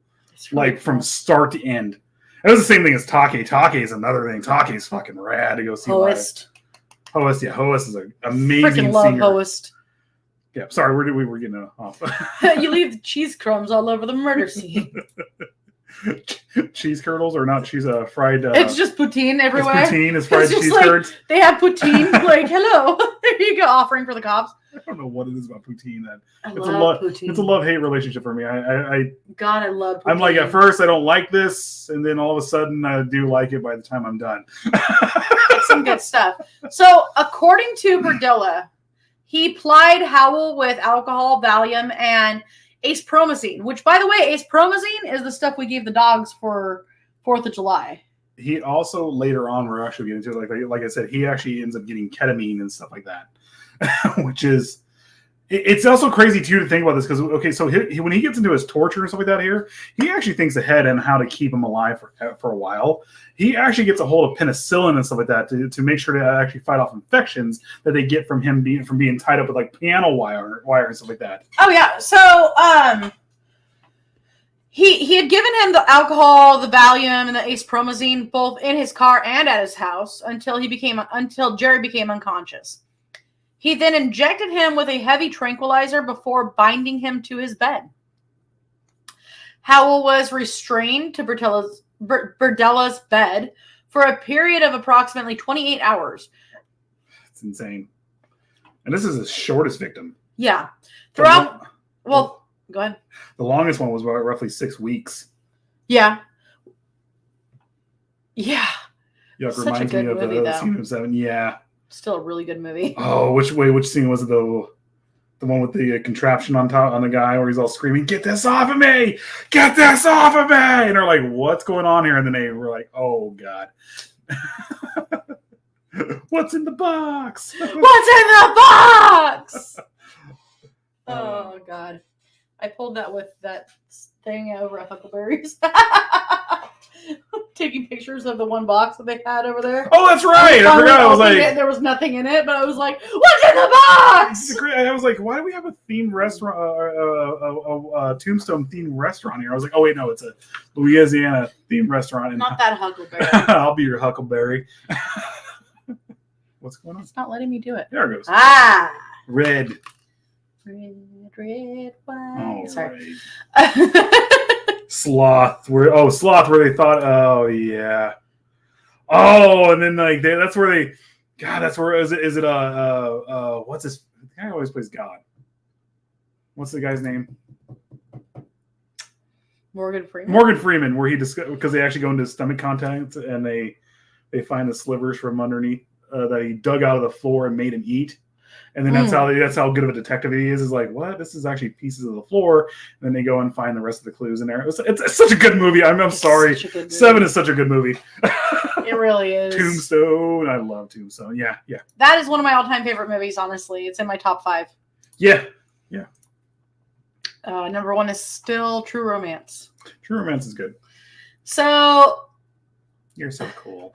really like from start to end. It was the same thing as Take. Take is another thing. Take is fucking rad to go see. Hoest. Hoest, yeah. Hoest is an amazing freaking love singer. Hoest. Yeah, sorry, we were getting off. You leave the cheese crumbs all over the murder scene. Cheese curdles or not cheese? Fried. It's just poutine everywhere. It's poutine. It's fried cheese like, curds. They have poutine. Like, hello, there you go, offering for the cops. I don't know what it is about poutine. Poutine. It's a love-hate relationship for me. I love poutine. I'm like, at first I don't like this, and then all of a sudden I do like it by the time I'm done. It's some good stuff. So, according to Berdella, he plied Howell with alcohol, Valium, and acepromazine, which, by the way, acepromazine is the stuff we gave the dogs for 4th of July. He also, later on, we're actually getting to it, like I said, he actually ends up getting ketamine and stuff like that, which is, it's also crazy, too, to think about this, because, okay, so when he gets into his torture and stuff like that here, he actually thinks ahead on how to keep him alive for a while. He actually gets a hold of penicillin and stuff like that to make sure to actually fight off infections that they get from him being tied up with, like, piano wire and stuff like that. Oh, yeah. So, he had given him the alcohol, the Valium, and the acepromazine both in his car and at his house until Jerry became unconscious. He then injected him with a heavy tranquilizer before binding him to his bed. Howell was restrained to Berdella's bed for a period of approximately 28 hours. It's insane. And this is his shortest victim. Yeah. Go ahead. The longest one was roughly 6 weeks. Yeah. Yeah. Yeah, it Such reminds a good me of movie, the scene of 7. Yeah. Still a really good movie. Oh, which scene was it though? The one with the contraption on the guy where he's all screaming, "Get this off of me! Get this off of me!" And they're like, "What's going on here?" And then they were like, "Oh God, what's in the box? What's in the box?" Oh God, I pulled that with that thing over at Huckleberry's. Taking pictures of the one box that they had over there. Oh, that's right. I forgot. I was like, there was nothing in it, but I was like, "What's in the box?" I was like, "Why do we have a themed restaurant, a Tombstone themed restaurant here?" I was like, "Oh wait, no, it's a Louisiana themed restaurant." Not that Huckleberry. I'll be your Huckleberry. What's going on? It's not letting me do it. There it goes. Red, white. Oh, sorry. Right. Sloth, where they thought, oh yeah, oh, and then like that's where they, God, that's where is it what's his, the guy always plays God. What's the guy's name? Morgan Freeman, where he because they actually go into stomach contact and they find the slivers from underneath that he dug out of the floor and made him eat. And then that's how good of a detective he is. Is like, what? This is actually pieces of the floor. And then they go and find the rest of the clues in there. It's such a good movie. I'm sorry. 7 is such a good movie. It really is. Tombstone. I love Tombstone. Yeah. That is one of my all-time favorite movies. Honestly, it's in my top 5. Yeah. Number 1 is still True Romance. True Romance is good. So you're so cool.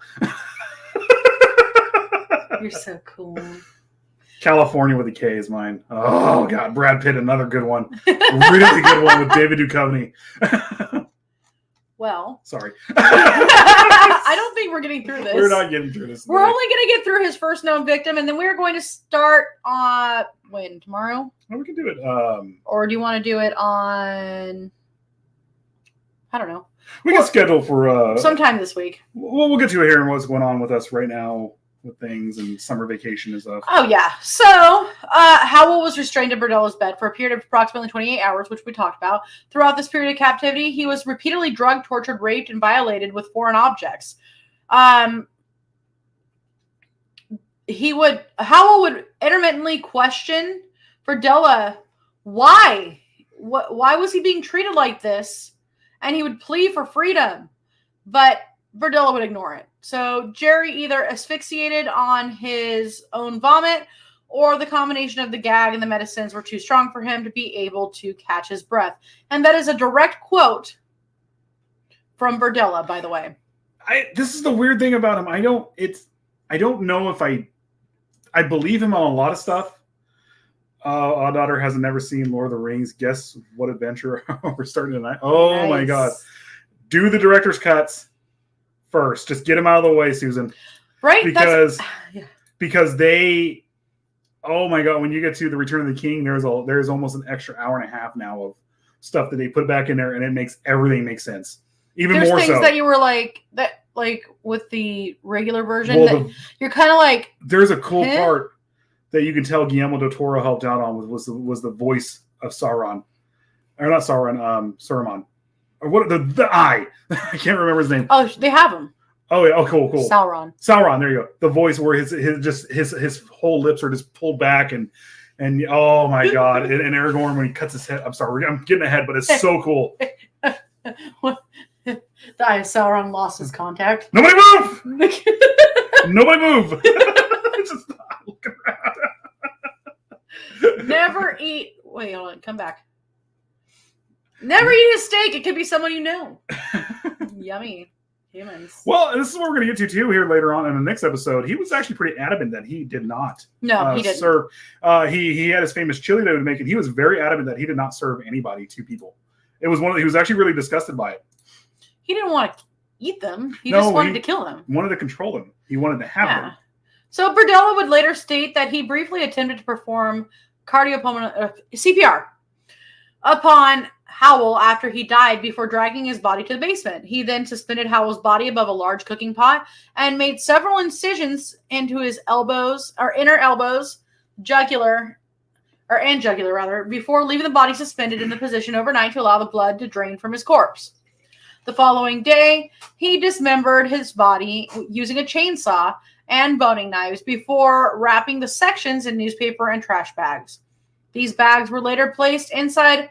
You're so cool. California with a K is mine. Oh God, Brad Pitt, another good one. Really good one with David Duchovny. Well, sorry. I don't think we're getting through this. We're not getting through this. We're only going to get through his first known victim, and then we're going to start on tomorrow? Well, we can do it. Or do you want to do it on? I don't know. We can schedule for sometime this week. We'll get to it here and what's going on with us right now with things and summer vacation and stuff. Oh yeah. So Howell was restrained in Berdella's bed for a period of approximately 28 hours, which we talked about. Throughout this period of captivity, he was repeatedly drugged, tortured, raped, and violated with foreign objects. Howell would intermittently question Berdella why was he being treated like this, and he would plead for freedom, but Berdella would ignore it. So Jerry either asphyxiated on his own vomit, or the combination of the gag and the medicines were too strong for him to be able to catch his breath. And that is a direct quote from Berdella, by the way. This is the weird thing about him. I don't know if I believe him on a lot of stuff. Our daughter hasn't never seen Lord of the Rings. Guess what adventure we're starting tonight? Oh nice. My God. Do the director's cuts first. Just get them out of the way, Susan. Right? Because they, oh my God, when you get to the Return of the King, there's almost an extra hour and a half now of stuff that they put back in there, and it makes everything make sense. Even there's more so. There's things that you were like with the regular version, you're kind of like. There's a cool part that you can tell Guillermo del Toro helped out on was the voice of Sauron, or not Sauron, Saruman, or what the eye. I can't remember his name. Oh, they have him. Oh yeah. Oh, cool. Sauron. There you go. The voice where his whole lips are just pulled back and oh my God. and Aragorn when he cuts his head. I'm sorry, I'm getting ahead, but it's so cool. The eye of Sauron lost his contact. Nobody move! Nobody move! Just look around. Never eat. Wait, hold on. Come back. Never eat a steak. It could be someone you know. Yummy. Humans. Well, this is what we're going to get to too here later on in the next episode. He was actually pretty adamant that he did not he didn't serve. He had his famous chili that he would make, and he was very adamant that he did not serve anybody, two people. He was actually really disgusted by it. He didn't want to eat them. He just wanted to kill them. Wanted to control them. He wanted to have them. So Berdella would later state that he briefly attempted to perform cardiopulmonary CPR upon Howell after he died before dragging his body to the basement. He then suspended Howell's body above a large cooking pot and made several incisions into his inner elbows, jugular, before leaving the body suspended in the position overnight to allow the blood to drain from his corpse. The following day, he dismembered his body using a chainsaw and boning knives before wrapping the sections in newspaper and trash bags. These bags were later placed inside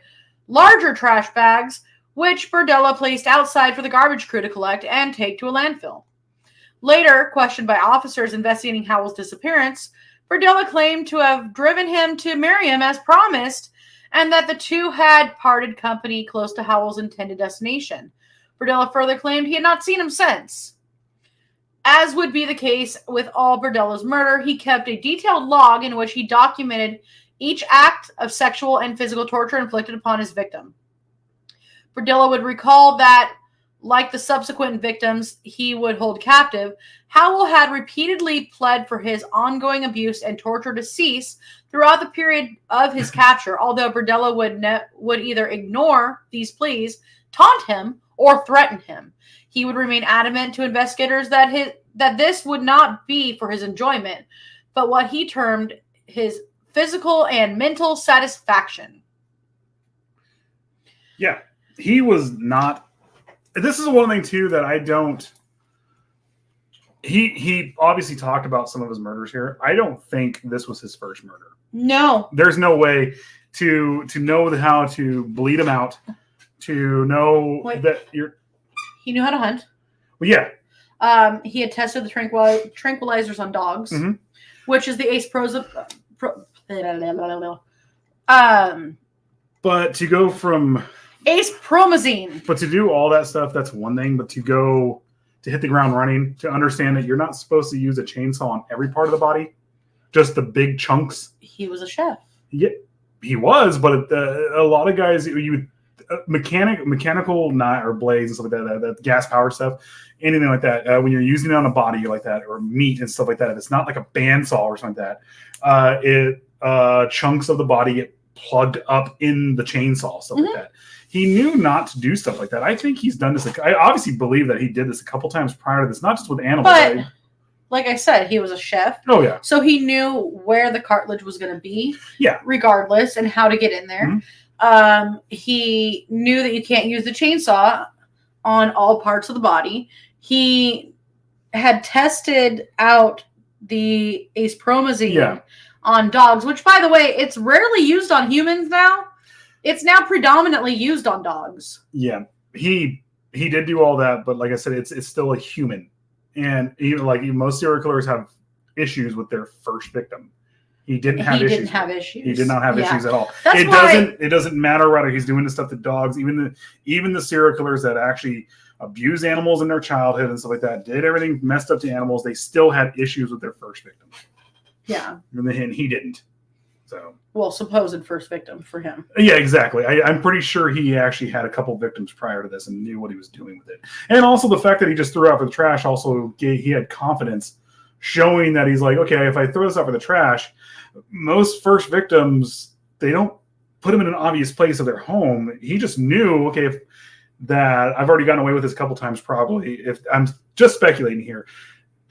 larger trash bags, which Berdella placed outside for the garbage crew to collect and take to a landfill. Later, questioned by officers investigating Howell's disappearance, Berdella claimed to have driven him to Miriam as promised, and that the two had parted company close to Howell's intended destination. Berdella further claimed he had not seen him since. As would be the case with all Berdella's murder, he kept a detailed log in which he documented each act of sexual and physical torture inflicted upon his victim. Berdella would recall that, like the subsequent victims he would hold captive, Howell had repeatedly pled for his ongoing abuse and torture to cease throughout the period of his capture, although Berdella would either ignore these pleas, taunt him, or threaten him. He would remain adamant to investigators that this would not be for his enjoyment, but what he termed his physical and mental satisfaction. Yeah, he was not. This is one thing too that I don't. He obviously talked about some of his murders here. I don't think this was his first murder. No, there's no way to know how to bleed him out. To know that you're. He knew how to hunt. Well, yeah. He had tested the tranquilizers on dogs, which is the ace pros of. But to go from ace promazine. But to do all that stuff, that's one thing. But to hit the ground running, to understand that you're not supposed to use a chainsaw on every part of the body, just the big chunks. He was a chef. Yeah, he was. But a lot of guys, mechanical knot or blades and stuff like that gas powered stuff, anything like that. When you're using it on a body like that or meat and stuff like that, if it's not like a bandsaw or something like that, chunks of the body get plugged up in the chainsaw, stuff like that. He knew not to do stuff like that. I think he's done this. I obviously believe that he did this a couple times prior to this, not just with animals. But like I said, he was a chef. Oh yeah. So he knew where the cartilage was going to be. Yeah. Regardless, and how to get in there. He knew that you can't use the chainsaw on all parts of the body. He had tested out the acepromazine on dogs, which, by the way, it's rarely used on humans now. It's now predominantly used on dogs. Yeah, he did do all that, but like I said, it's still a human, and even most serial killers have issues with their first victim. He didn't have issues. He did not have issues at all. It doesn't matter whether he's doing this stuff to dogs. Even the serial killers that actually abuse animals in their childhood and stuff like that, did everything messed up to animals, they still had issues with their first victim. Yeah, and he didn't. So, well, supposed first victim for him. Yeah, exactly. I'm pretty sure he actually had a couple victims prior to this and knew what he was doing with it. And also the fact that he just threw out for the trash, also he had confidence, showing that he's like, okay, if I throw this out for the trash, most first victims, they don't put them in an obvious place of their home. He just knew, okay, that I've already gotten away with this a couple times, probably, if I'm just speculating here,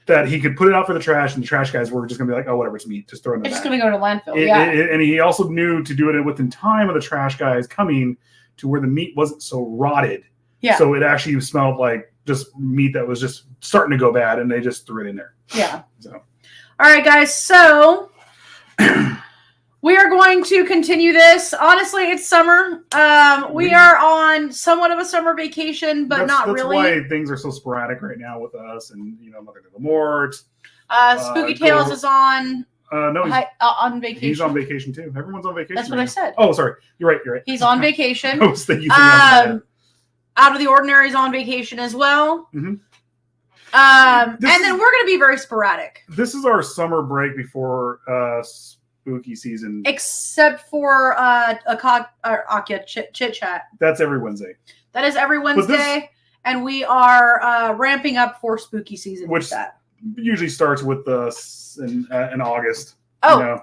that he could put it out for the trash, and the trash guys were just going to be like, oh, whatever, it's meat, just throw it in the It's bag. just going to go to landfill, and he also knew to do it within time of the trash guys coming to where the meat wasn't so rotted. Yeah. So it actually smelled like just meat that was just starting to go bad, and they just threw it in there. Yeah. So. All right, guys, so we are going to continue this. Honestly, it's summer. We are on somewhat of a summer vacation, but not really. That's why things are so sporadic right now with us, and Mother Nevermore. Spooky Tales is on. No, on vacation. He's on vacation too. Everyone's on vacation. That's what I said. Oh, sorry. You're right. He's on vacation. I was thinking Out of the Ordinary is on vacation as well. Mm-hmm. And then we're going to be very sporadic. This is our summer break before spooky season. Except for Akya Chit Chat. That's every Wednesday. That is every Wednesday. And we are ramping up for spooky season. Which usually starts with in August. Oh,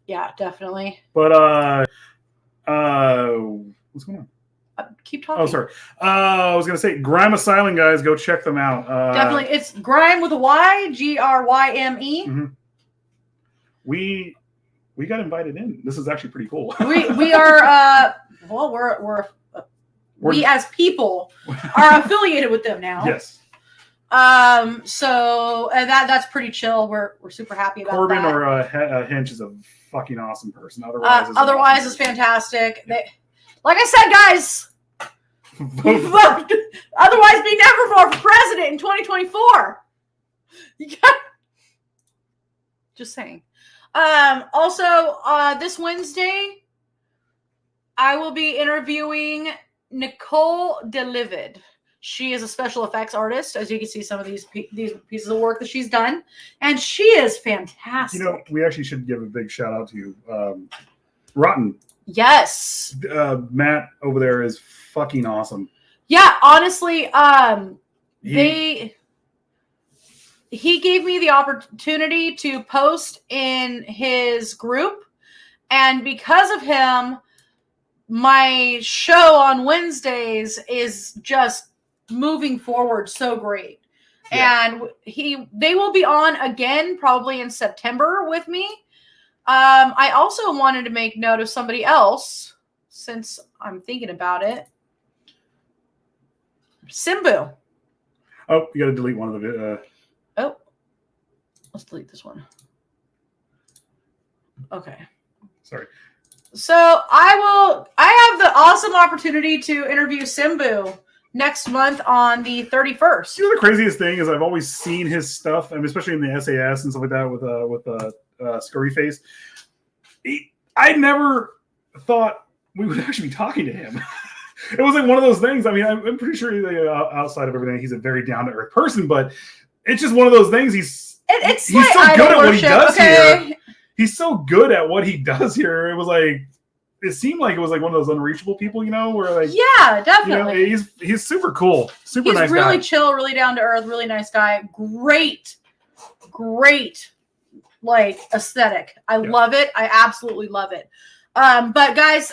yeah, definitely. But what's going on? Keep talking. Oh, sorry. I was going to say, Grime Asylum, guys, go check them out. Definitely. It's Grime with a Y, Gryme. Mm-hmm. We got invited in. This is actually pretty cool. we are, we as people are affiliated with them now. Yes. So that's pretty chill. We're super happy about Corbin that. or Hinch is a fucking awesome person. Otherwise is fantastic. Yeah. Like I said, guys, vote. Otherwise, be Nevermore for president in 2024. Just saying. Also, this Wednesday, I will be interviewing Nicole DeLivid. She is a special effects artist. As you can see, some of these pieces of work that she's done, and she is fantastic. We actually should give a big shout out to Rotten. Yes. Matt over there is fucking awesome. Yeah, honestly, he gave me the opportunity to post in his group, and because of him, my show on Wednesdays is just moving forward so great. Yeah. And they will be on again probably in September with me. I also wanted to make note of somebody else, since I'm thinking about it. Simbu. Oh, you got to delete one of the. Oh, let's delete this one. Okay. Sorry. So I have the awesome opportunity to interview Simbu next month on the 31st. The craziest thing is I've always seen his stuff, and especially in the SAS and stuff like that with Scurry Face. I never thought we would actually be talking to him. It was like one of those things. I mean, I'm pretty sure outside of everything, he's a very down-to-earth person, but it's just one of those things. He's so good at what he does here. He's so good at what he does here. It was like, it seemed like it was like one of those unreachable people, where like yeah, definitely. He's super cool, super nice guy. He's really chill, really down to earth, really nice guy. Great, like aesthetic. I love it. I absolutely love it. But guys,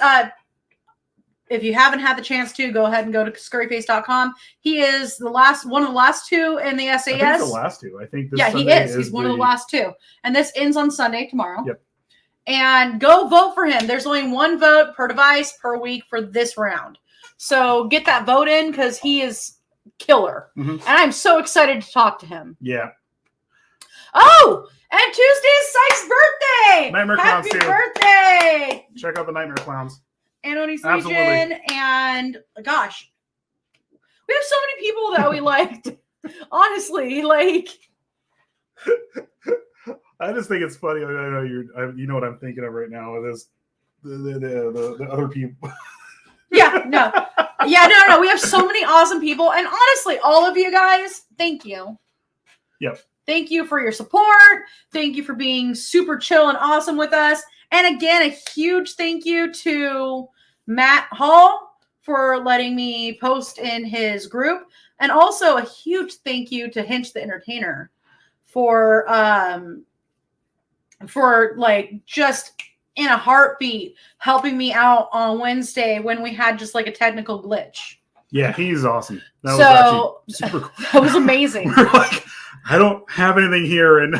if you haven't had the chance to, go ahead and go to scurryface.com. He is one of the last two in the SAS. I think the last two. I think this yeah, Sunday he is. He's one of the last two. And this ends on Sunday tomorrow. Yep. And go vote for him. There's only one vote per device per week for this round. So get that vote in because he is killer. Mm-hmm. And I'm so excited to talk to him. Yeah. Oh, and Tuesday's Sykes' birthday. Nightmare Clowns Happy birthday. Check out the Nightmare Clowns. And Oni's Legion. And gosh, we have so many people that we liked. Honestly, like. I just think it's funny. I know you know what I'm thinking of right now. Is the other people. No. We have so many awesome people, and honestly, all of you guys, thank you. Yep. Thank you for your support. Thank you for being super chill and awesome with us. And again, a huge thank you to Matt Hall for letting me post in his group, and also a huge thank you to Hinch the Entertainer for like just in a heartbeat helping me out on Wednesday when we had just like a technical glitch. Yeah, he's awesome. That was actually super cool. That was amazing. We were like, I don't have anything here, and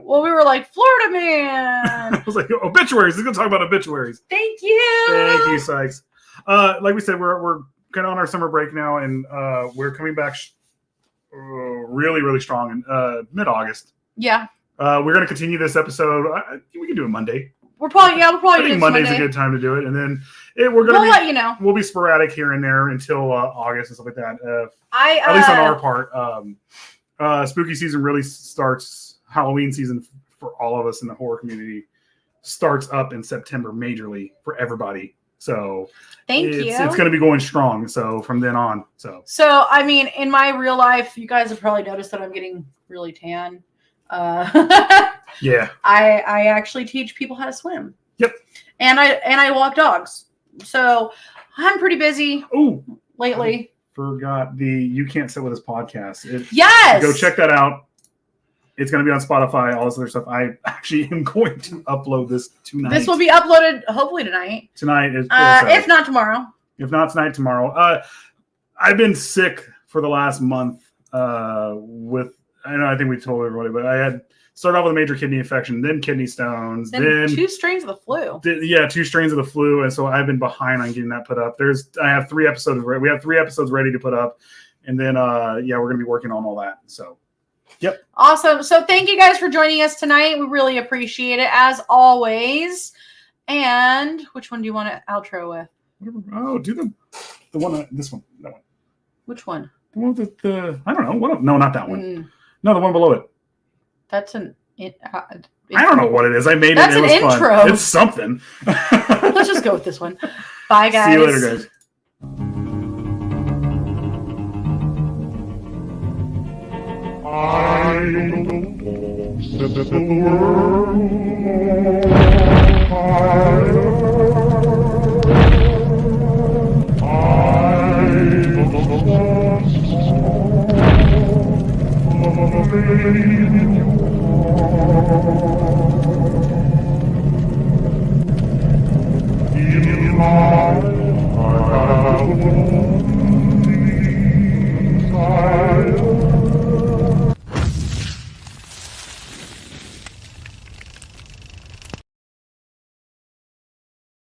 well, we were like, Florida man. I was like, obituaries. He's gonna talk about obituaries. Thank you, Sykes. Like we said, we're kind of on our summer break now, and we're coming back really, really strong in mid-August. Yeah. We're going to continue this episode. We can do it Monday. We'll probably I think Monday's a good time to do it, and then we'll let you know. We'll be sporadic here and there until August and stuff like that. At least on our part, spooky season really starts. Halloween season for all of us in the horror community starts up in September majorly for everybody. So it's going to be going strong. So from then on, so I mean, in my real life, you guys have probably noticed that I'm getting really tan. Yeah, I actually teach people how to swim. Yep. And I walk dogs. So I'm pretty busy lately. I forgot You Can't Sit With Us podcast. Yes. Go check that out. It's going to be on Spotify, all this other stuff. I actually am going to upload this tonight. This will be uploaded hopefully tonight. If not tomorrow. If not tonight, tomorrow. I've been sick for the last month I think we told everybody, but I had started off with a major kidney infection, then kidney stones, then 2 strains of the flu. 2 strains of the flu, and so I've been behind on getting that put up. I have 3 episodes. We have 3 episodes ready to put up, and then we're going to be working on all that. So, yep. Awesome. So thank you guys for joining us tonight. We really appreciate it as always. And which one do you want to outro with? Oh, do the one. This one. That one. Which one? The one with the I don't know. No, not that one. No, the one below it. That's I don't know what it is. I made it. It was intro. Fun. It's something. Let's just go with this one. Bye, guys. See you later, guys. I will set the world higher. In my